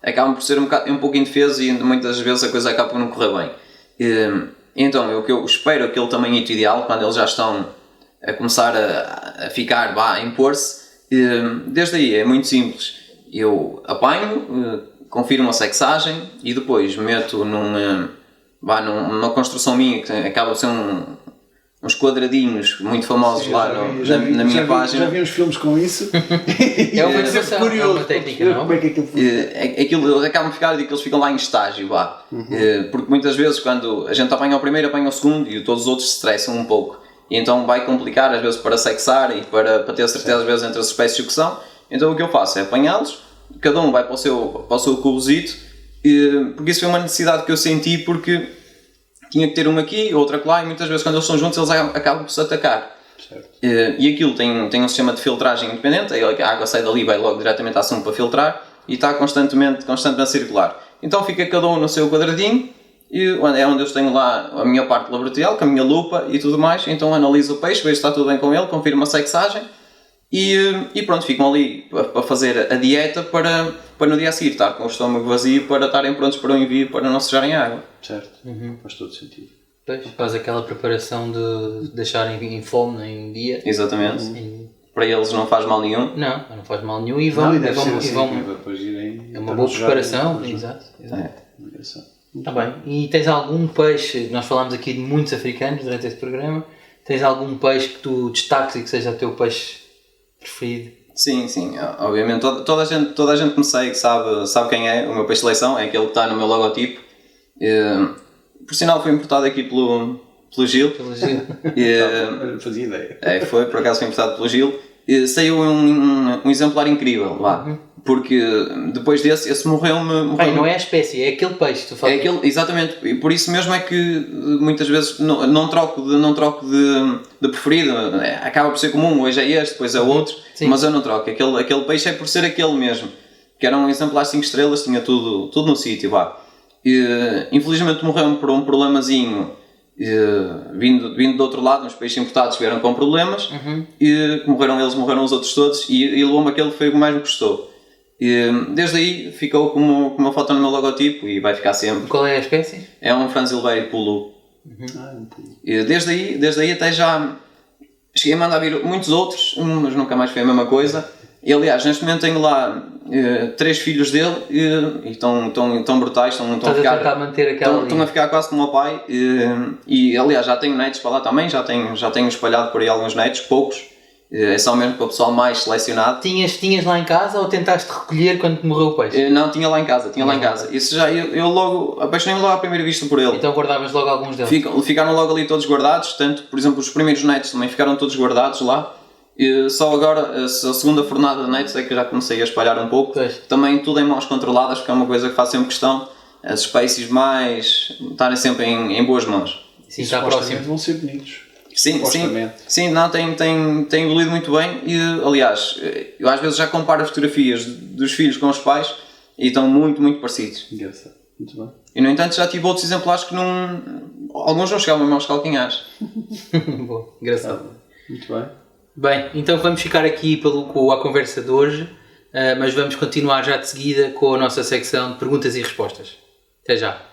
acabam por ser um pouco indefesos, e muitas vezes a coisa acaba por não correr bem. Então o que eu espero, aquele tamanhito ideal, quando eles já estão a começar a ficar, a impor-se, desde aí é muito simples. Eu apanho, confirmo a sexagem e depois meto numa construção minha que acaba por ser uns quadradinhos muito famosos lá na minha página. Já vi uns filmes com isso. É uma inovação, é uma técnica, não? Como é que aquilo funciona? Aquilo acabam de ficar, digo que eles ficam lá em estágio, vá. Porque muitas vezes quando a gente apanha o primeiro, apanha o segundo e todos os outros se estressam um pouco. E então vai complicar às vezes para sexar e para ter certeza às vezes entre as espécies que são. Então o que eu faço é apanhá-los, cada um vai para o seu cubozito, porque isso foi uma necessidade que eu senti, porque tinha que ter um aqui, outro lá, e muitas vezes quando eles estão juntos eles acabam por se atacar. E aquilo tem um sistema de filtragem independente, a água sai dali e vai logo diretamente à summa para filtrar e está constantemente a circular. Então fica cada um no seu quadradinho, e é onde eu tenho lá a minha parte laboratorial, com a minha lupa e tudo mais. Então analiso o peixe, vejo se está tudo bem com ele, confirmo a sexagem e pronto, ficam ali para fazer a dieta para no dia a seguir estar com o estômago vazio, para estarem prontos para o envio, para não sujarem a água. Certo, faz todo sentido. Pois, faz aquela preparação de deixarem em fome em um dia. Exatamente. Para eles não faz mal nenhum. Não faz mal nenhum e vão. É uma boa preparação, exato. Está bem. E tens algum peixe, nós falámos aqui de muitos africanos durante este programa, tens algum peixe que tu destaques e que seja o teu peixe preferido? Sim, obviamente toda a gente que me segue sabe quem é. O meu peixe de eleição é aquele que está no meu logotipo. Por sinal foi importado aqui pelo Gil. Não fazia ideia. Foi, por acaso foi importado pelo Gil. Saiu um exemplar incrível lá. Porque depois desse, esse morreu-me. Não é a espécie, é aquele peixe que tu falas. Exatamente, e por isso mesmo é que muitas vezes não troco de preferido. Acaba por ser comum, hoje é este, depois é outro. Sim. Mas eu não troco. Aquele peixe é por ser aquele mesmo. Que era um exemplar 5 estrelas, tinha tudo no sítio. Infelizmente morreu-me por um problemazinho. Vindo do outro lado, uns peixes importados vieram com problemas. E morreram eles, morreram os outros todos. E levou-me aquele que foi o que mais me custou. Desde aí ficou com uma foto no meu logotipo e vai ficar sempre. Qual é a espécie? É um franzilbeiro pulu. Desde aí até já cheguei a mandar vir muitos outros, mas nunca mais foi a mesma coisa. E aliás, neste momento tenho lá 3 filhos dele e estão brutais, estão a ficar quase como o pai. E aliás, já tenho netos para lá também, já tenho espalhado por aí alguns netos, poucos. É só mesmo para o pessoal mais selecionado. Tinhas lá em casa ou tentaste recolher quando te morreu o peixe? Não, tinha lá em casa. Isso já, eu logo, apaixonei-me logo à primeira vista por ele. Então guardavas logo alguns deles? Ficaram logo ali todos guardados, tanto, por exemplo, os primeiros netos também ficaram todos guardados lá. E só agora, a segunda fornada de netos é que já comecei a espalhar um pouco. Pois. Também tudo em mãos controladas, porque é uma coisa que faço sempre questão, as espécies mais estarem sempre em boas mãos. Sim, está próximo. Vão ser bonitos. Sim, não, tem evoluído muito bem e, aliás, eu às vezes já comparo as fotografias dos filhos com os pais e estão muito, muito parecidos. Engraçado, muito bem. E, no entanto, já tive outros exemplares que alguns não chegavam aos calcanhares. Boa, engraçado. Muito bem. Bem, então vamos ficar aqui com a conversa de hoje, mas vamos continuar já de seguida com a nossa secção de perguntas e respostas. Até já.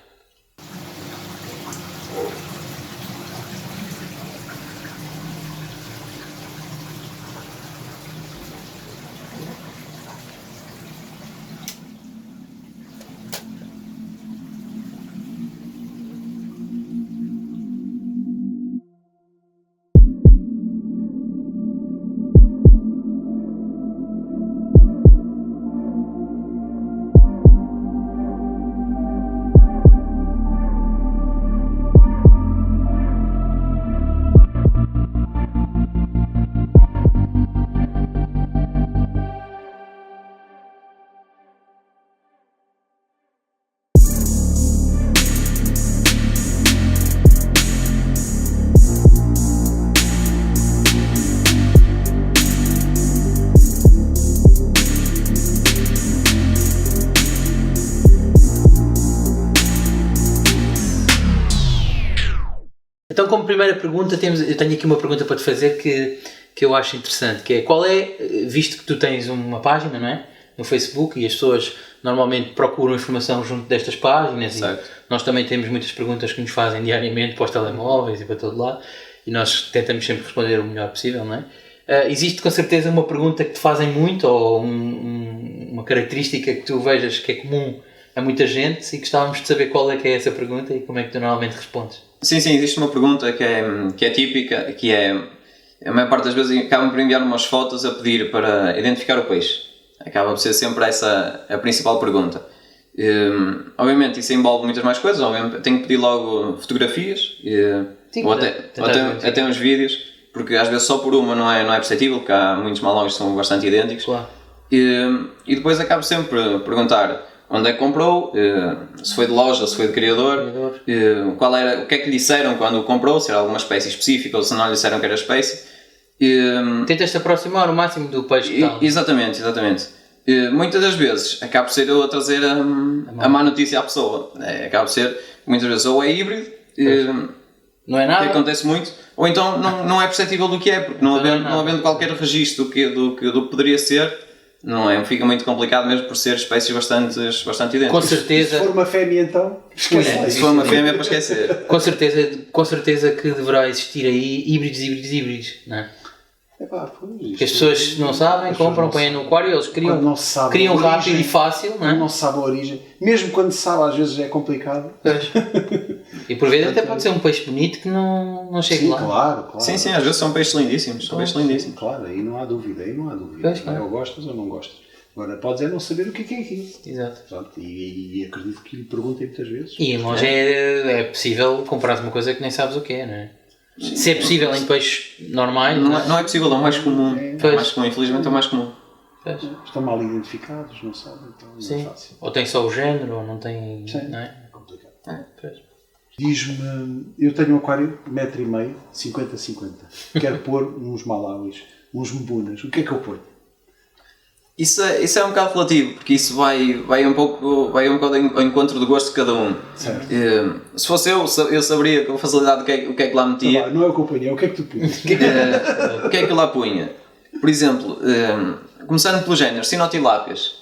Então, como primeira pergunta, eu tenho aqui uma pergunta para te fazer que eu acho interessante, que é, visto que tu tens uma página, não é? No Facebook, e as pessoas normalmente procuram informação junto destas páginas, e nós também temos muitas perguntas que nos fazem diariamente para os telemóveis e para todo lado, e nós tentamos sempre responder o melhor possível, não é? Existe com certeza uma pergunta que te fazem muito, ou uma característica que tu vejas que é comum a muita gente, e gostávamos de saber qual é que é essa pergunta e como é que tu normalmente respondes. Sim, existe uma pergunta que é típica, que é, a maior parte das vezes acabam por enviar umas fotos a pedir para identificar o peixe. Acaba por ser sempre essa a principal pergunta. Obviamente isso envolve muitas mais coisas, obviamente tenho que pedir logo fotografias, ou até uns vídeos, porque às vezes só por uma não é perceptível, porque há muitos malões que são bastante idênticos. Claro. E depois acabo sempre a perguntar onde é que comprou, se foi de loja, se foi de criador, o que é que lhe disseram quando o comprou, se era alguma espécie específica ou se não lhe disseram que era espécie. Tentas-te aproximar o máximo do peixe que está. Exatamente. Muitas das vezes acaba por ser eu a trazer a má notícia à pessoa. Acaba por ser, muitas vezes, ou é híbrido, não é nada, que acontece muito, ou então não é perceptível do que é, porque não havendo qualquer registro do que poderia ser, não é? Fica muito complicado mesmo por ser espécies bastante idênticas. Com certeza. Se for uma fêmea, então, esquece. Se for uma fêmea, é para esquecer. Com certeza que deverá existir aí híbridos, não é? Que as pessoas não sabem, compram, põem no aquário, eles criam rápido e fácil, não é? Não se sabe a origem. Mesmo quando se sabe, às vezes é complicado. E por vezes até pode ser um peixe bonito que não chega lá. Claro. Sim, às vezes são peixes lindíssimos. Claro, aí não há dúvida. Ou gostas ou não gostas. Agora, podes não saber o que é aquilo. Exato. Pronto, e acredito que lhe perguntem muitas vezes. E em loja é possível comprar uma coisa que nem sabes o que é, não é? Se é possível em peixes normais. Não é possível, é o mais comum. Infelizmente é o mais comum. Estão mal identificados, não sabem, então não é fácil. Ou tem só o género, ou não tem. Não é? É complicado. Diz-me, eu tenho um aquário de 1,5 m, 50-50. Quero pôr uns malauis, uns mbunas. O que é que eu ponho? Isso é um bocado relativo, porque isso vai um pouco ao encontro do gosto de cada um. Certo. Se fosse eu saberia com facilidade o que é que lá metia. Não é o que eu ponho, é o que é que tu punhas. O que é que eu lá punha? Por exemplo, começando pelo género, sinotilápias.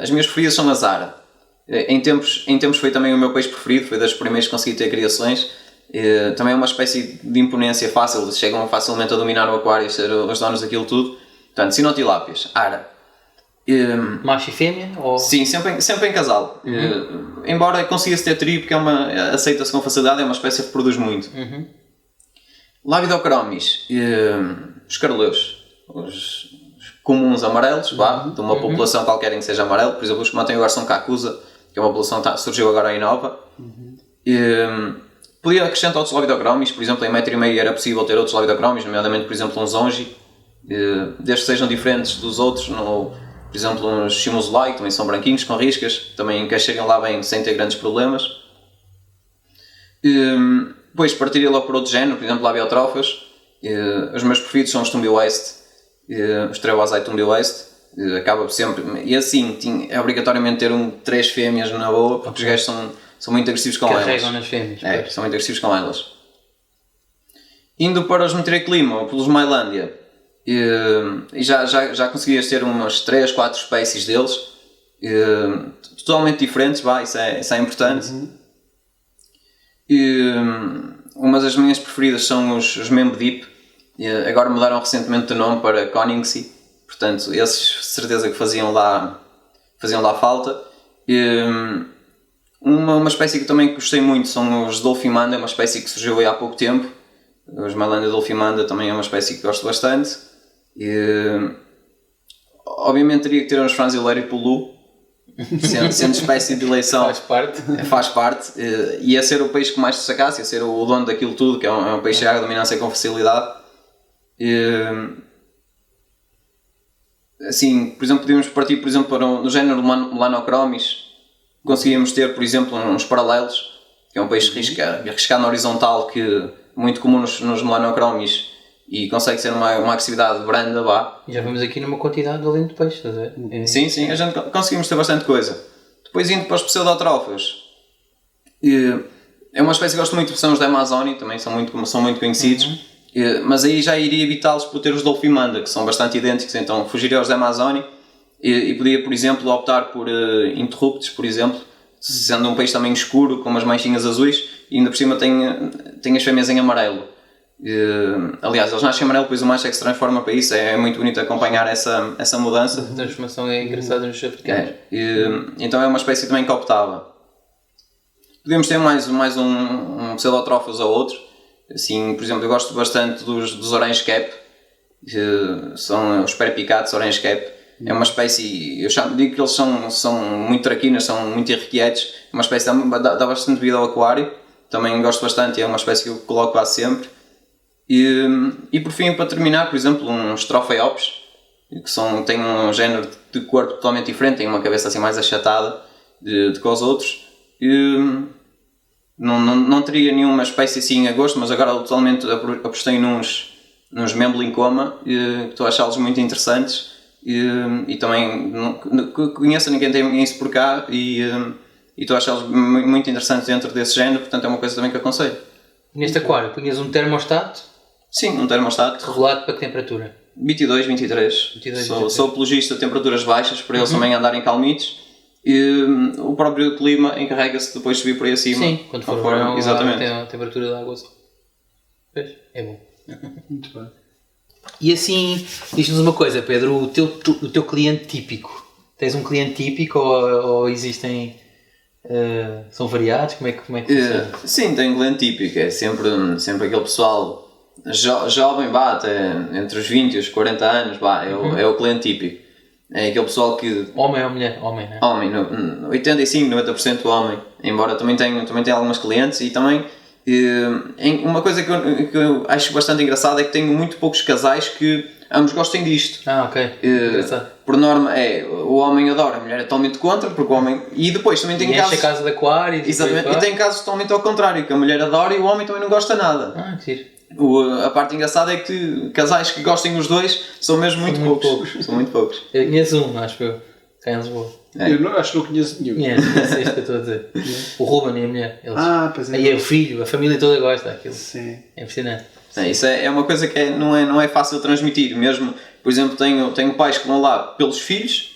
As minhas preferidas são a Zara. Em tempos foi também o meu peixe preferido, foi das primeiras que consegui ter criações. Também é uma espécie de imponência fácil, chegam facilmente a dominar o aquário e ser os donos daquilo tudo. Portanto, sinotilápias, Ara. Macho e fêmea? Ou... Sim, sempre em casal. Embora consiga-se ter trio, porque aceita-se com facilidade, é uma espécie que reproduz muito. Labidochromis, os caroleus, os comuns amarelos, de uma população qualquer em que seja amarelo. Por exemplo, os que mantêm agora são Cacusa, que é uma população que surgiu agora em nova. Podia acrescentar outros Labidochromis, por exemplo, em 1,5 m era possível ter outros Labidochromis, nomeadamente, por exemplo, um Zongi, desde que sejam diferentes dos outros. Por exemplo, uns Shimuzulai, que também são branquinhos, com riscas, também encaixariam lá bem sem ter grandes problemas. Depois partiria logo por outro género, por exemplo, Labiotrophas. Os meus preferidos são os Tumbi Waste, os Trebazai Tumbi Waste. Acaba por sempre, e assim, é obrigatoriamente ter 3 fêmeas na boa, porque os gajos são muito agressivos com elas. Carregam nas fêmeas. São muito agressivos com elas. Indo para os Meteoriclima, ou pelos Mailandia, e já conseguias ter umas 3, 4 espécies deles, totalmente diferentes, isso é importante. Uma das minhas preferidas são os Membdeep, agora mudaram recentemente de nome para Koningsi, portanto esses certeza que faziam lá falta. Uma espécie que também gostei muito são os Dolphimanda, uma espécie que surgiu há pouco tempo. Os Mailandia Dolphimanda também é uma espécie que gosto bastante. Obviamente teria que ter uns Franzileiro e Pulu, sendo espécie de eleição. Faz parte. E a ser o peixe que mais destacasse, a ser o dono daquilo tudo, que é um peixe de água dominância com facilidade. Assim, por exemplo, podíamos partir para no género Melanochromis. Conseguíamos ter, por exemplo, uns paralelos, que é um peixe arriscado na horizontal, que muito comum nos Melanochromis, e consegue ser uma agressividade branda, Já vamos aqui numa quantidade além de peixe, estás a ver? Sim, a gente conseguimos ter bastante coisa. Depois indo para os Pseudotrophas, é uma espécie que gosto muito, são os da Amazónia, também são muito conhecidos, mas aí já iria evitá-los por ter os Dolphimanda, que são bastante idênticos, então fugiria aos da Amazónia e podia, por exemplo, optar por Interruptus, por exemplo, sendo um peixe também escuro, com umas manchinhas azuis, e ainda por cima tem as fêmeas em amarelo. Aliás, eles nascem em amarelo, depois o macho é que se transforma para isso. É muito bonito acompanhar essa mudança. A transformação é engraçada nos africanos. Então é uma espécie também que optava. podemos ter mais um pseudotrófilos ou outro. Assim, por exemplo, eu gosto bastante dos Orange Cap, são os peripicatos Orange Cap. É uma espécie, digo que eles são muito traquinas, são muito irrequietos. É uma espécie que dá bastante vida ao aquário. Também gosto bastante, é uma espécie que eu coloco quase sempre. E por fim, para terminar, por exemplo, uns Tropheops, que têm um género de corpo totalmente diferente, têm uma cabeça assim mais achatada de que os outros. Não teria nenhuma espécie assim a gosto, mas agora totalmente apostei nos Memblinchoma, que estou a achá-los muito interessantes. E também não conheço ninguém tem isso por cá e estou a achá-los muito interessantes dentro desse género, portanto é uma coisa também que aconselho. Neste aquário, punhas um termostato? Sim, um termostato. Regulado para que temperatura? 22, 23. Sou apologista de temperaturas baixas, para eles também andarem calmitos. E o próprio clima encarrega-se depois de subir por aí acima. Sim, quando for verão, exatamente. a temperatura da água. Pois, é bom. Muito bem. E assim, diz-nos uma coisa, Pedro, o teu cliente típico. Tens um cliente típico ou existem... são variados? Como é que funciona? Sim, tem um cliente típico. É sempre aquele pessoal jovem, até entre os 20 e os 40 anos, é o cliente típico. É aquele pessoal que... Homem ou mulher? Homem, não é? Homem, 85-90% homem. Embora também tenha algumas clientes e também... uma coisa que eu acho bastante engraçada é que tenho muito poucos casais que ambos gostem disto. Ok. Engraçado. Por norma o homem adora, a mulher é totalmente contra, porque o homem... E depois também tem casos... enche a casa de aquário. Exatamente, e tem casos totalmente ao contrário, que a mulher adora e o homem também não gosta nada. Que giro. A parte engraçada é que casais que gostem os dois são mesmo muito poucos. São muito poucos. Eu conheço um, acho eu, cá em Lisboa. Eu acho que não conheço nenhum. Conheço este que eu estou a dizer. O Ruben e a mulher. Eles. Pois é. Aí é o filho, a família toda gosta daquilo. Sim. É impressionante. Isso é uma coisa que não é fácil transmitir. Mesmo, por exemplo, tenho pais que vão lá pelos filhos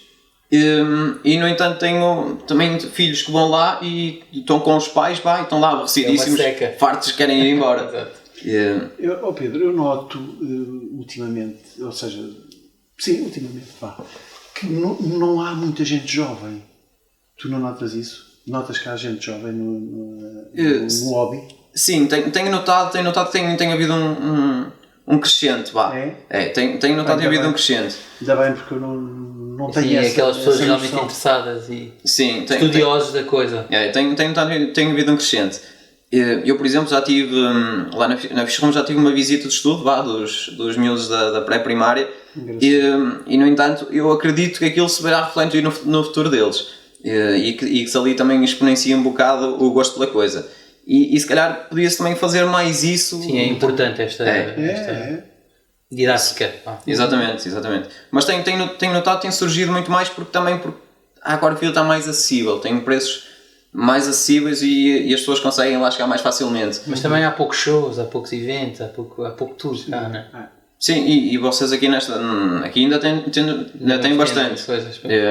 e no entanto tenho também filhos que vão lá e estão com os pais, e estão lá aborrecidíssimos, fartos que querem ir embora. Exato. Pedro, eu noto ultimamente, ou seja, ultimamente, que não há muita gente jovem. Tu não notas isso? Notas que há gente jovem no hobby? Sim, tenho notado que tem havido um crescente, tenho notado que tem havido um crescente. Ainda bem, porque eu não tenho essa... aquelas pessoas realmente interessadas e estudiosos da coisa. Tenho notado que tem havido um crescente. Eu, por exemplo, já tive lá na Fischrum já tive uma visita de estudo dos miúdos da pré-primária e, no entanto, eu acredito que aquilo se verá refletir no futuro deles e que se ali também exponencia um bocado o gosto pela coisa. E se calhar podia-se também fazer mais isso. Sim, é importante esta didática. Exatamente. Mas tenho notado que tem surgido muito mais porque a aquariofilia está mais acessível, tem preços mais acessíveis e as pessoas conseguem lá chegar mais facilmente. Mas também há poucos shows, há poucos eventos, há pouco tudo cá, não é? Sim, e vocês aqui ainda têm bastante.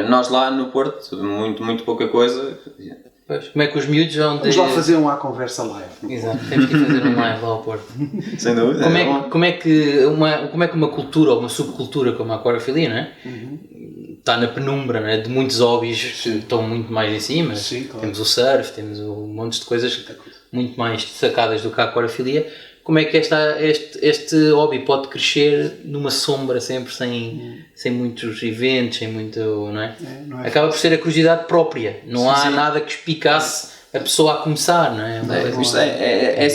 Nós lá no Porto, muito pouca coisa. Pois, como é que os miúdos vão... Vamos lá fazer uma conversa live. Exato, temos que ir fazer um live lá ao Porto. Sem dúvida. Como é que uma cultura ou uma subcultura como a aquariofilia, não é? Está na penumbra, não é? De muitos hobbies que estão muito mais em cima. Sim, claro. Temos o surf, temos um monte de coisas muito mais destacadas do que a aquariofilia. Como é que este hobby pode crescer numa sombra sempre, sem muitos eventos, sem muito, não é? Acaba por ser a curiosidade própria, não há nada que explicasse a pessoa a começar, não é? É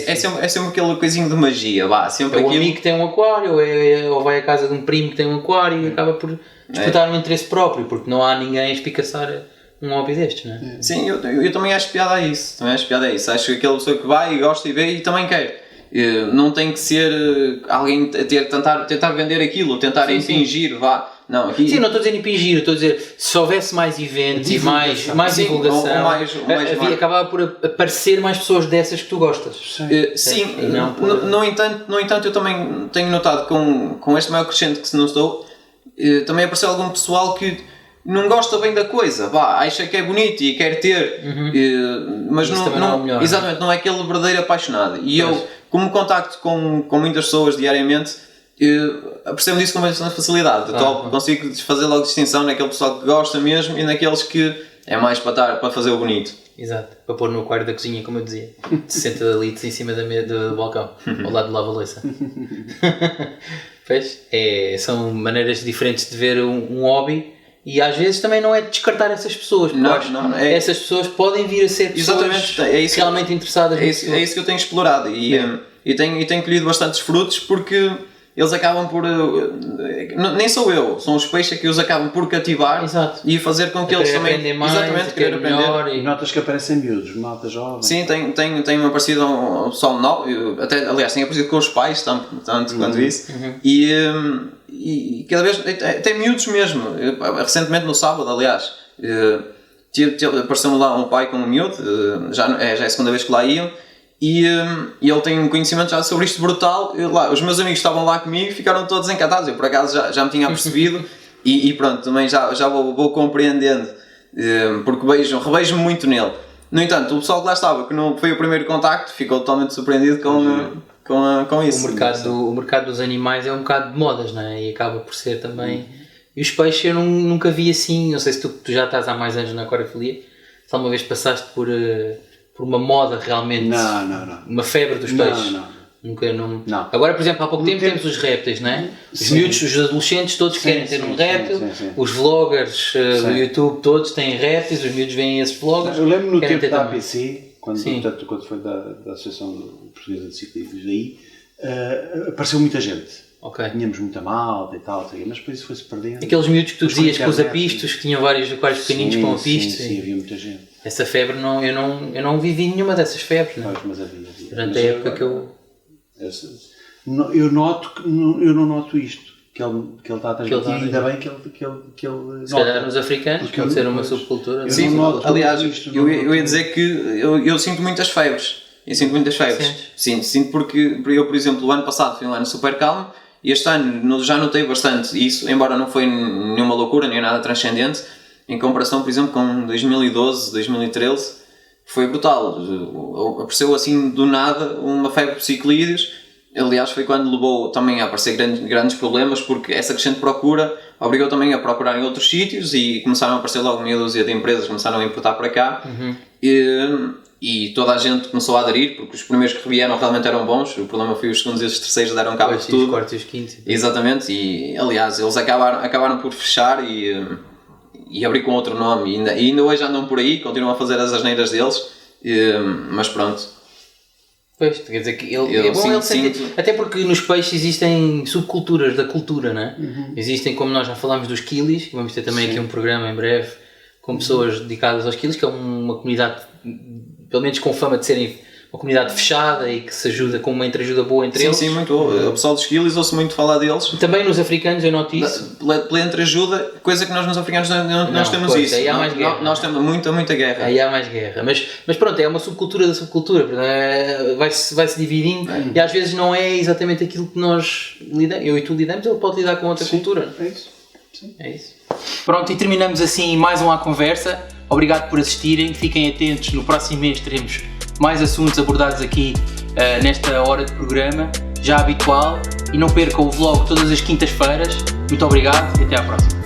sempre aquele coisinho de magia, sempre é o amigo que tem um aquário, ou vai à casa de um primo que tem um aquário e acaba por despertar um interesse próprio, porque não há ninguém a espicaçar um hobby destes, não é? Sim, eu também acho piada a isso, Acho que aquela pessoa que vai e gosta e vê e também quer. Não tem que ser alguém tentar vender aquilo, tentar impingir, Não, aqui... Sim, não estou a dizer impingir, estou a dizer se houvesse mais eventos e mais divulgação, acabava por aparecer mais pessoas dessas que tu gostas. Sim, no entanto eu também tenho notado com este maior crescente que se não estou, também apareceu algum pessoal que não gosta bem da coisa, acha que é bonito e quer ter, mas exatamente, não é aquele verdadeiro apaixonado. E eu, como contacto com muitas pessoas diariamente, percebo disso com bastante facilidade. Consigo fazer logo distinção naquele pessoal que gosta mesmo e naqueles que É mais para fazer o bonito. Exato, para pôr no aquário da cozinha, como eu dizia, de 60 litros em cima do balcão, ao lado do lava-louça. São maneiras diferentes de ver um hobby, e às vezes também não é descartar essas pessoas, porque essas pessoas podem vir a ser pessoas realmente interessadas nisso. É isso que eu tenho explorado e tenho colhido bastantes frutos, porque eles acabam por... nem sou eu, são os peixes que os acabam por cativar. Exato. E fazer com que eles também... aprender mais, querer aprender. E notas que aparecem miúdos, malta jovem. Sim, tem aparecido um pessoal novo, aliás, tem aparecido com os pais, tanto quanto isso. E cada vez tem miúdos mesmo. Recentemente, no sábado, aliás, apareceu-me lá um pai com um miúdo, já é a segunda vez que lá iam, e ele tem um conhecimento já sobre isto brutal. Os meus amigos estavam lá comigo e ficaram todos encantados. Eu, por acaso, já me tinha percebido e pronto, também já vou compreendendo, porque revejo-me muito nele. No entanto, o pessoal que lá estava, que não foi o primeiro contacto, ficou totalmente surpreendido com isso. O mercado dos animais é um bocado de modas, não é? E acaba por ser também... E os peixes eu nunca vi assim. Não sei se tu já estás há mais anos na aquariofilia, se alguma vez passaste por uma moda realmente. Não. Uma febre dos peixes. Não. Agora, por exemplo, há pouco tempo temos os répteis, não é? Os miúdos, os adolescentes, todos querem ter um réptil. Sim. Os vloggers do YouTube, todos têm répteis, os miúdos veem esses vloggers. Eu lembro no tempo da APC, quando foi da Associação Portuguesa de Ciclistas, aí apareceu muita gente. Tínhamos muita malta e tal, mas depois isso foi-se perdendo. Aqueles miúdos que tu dizias com os apistos, que tinham vários pequeninos com apistos. Sim, havia muita gente. Essa febre, eu não vivi nenhuma dessas febres, não é? Mas havia. Durante a época que eu... Eu não noto isto, que ele está a transmitir, ainda bem que ele se calhar nos africanos, pode ser uma subcultura. Sim, aliás, eu ia dizer que eu sinto muitas febres. Sinto porque eu, por exemplo, o ano passado foi um ano super calmo, e este ano já notei bastante isso, embora não foi nenhuma loucura, nem nada transcendente, em comparação, por exemplo, com 2012, 2013, foi brutal. Apareceu assim do nada uma febre de ciclídeos. Aliás, foi quando levou também a aparecer grandes problemas, porque essa crescente procura obrigou também a procurar em outros sítios, e começaram a aparecer logo meia dúzia de empresas, começaram a importar para cá. E toda a gente começou a aderir, porque os primeiros que vieram realmente eram bons. O problema foi os segundos e os terceiros deram cabo de tudo. Os quartos e os quintos. Exatamente, e aliás, eles acabaram por fechar e abrir com outro nome. E ainda hoje andam por aí, continuam a fazer as asneiras deles, mas pronto. Pois, quer dizer que é bom ele sentir, até porque nos peixes existem subculturas da cultura, não é? Existem, como nós já falámos, dos quilis, vamos ter também aqui um programa em breve com pessoas dedicadas aos quilis, que é uma comunidade, pelo menos com fama de serem uma comunidade fechada e que se ajuda com uma entreajuda boa entre eles. Sim, muito boa. O pessoal dos quilis, ouço muito falar deles. Também nos africanos eu noto isso. Pela entreajuda, coisa que nós nos africanos nós temos isso. Aí há mais guerra. Nós temos muita guerra. Aí há mais guerra. Mas pronto, é uma subcultura da subcultura. Vai-se dividindo e às vezes não é exatamente aquilo que nós lidamos. Eu e tu lidamos, ele pode lidar com outra cultura. É isso. É isso. Pronto, e terminamos assim mais uma conversa. Obrigado por assistirem. Fiquem atentos, no próximo mês teremos mais assuntos abordados aqui nesta hora de programa, já habitual. E não percam o vlog todas as quintas-feiras. Muito obrigado e até à próxima.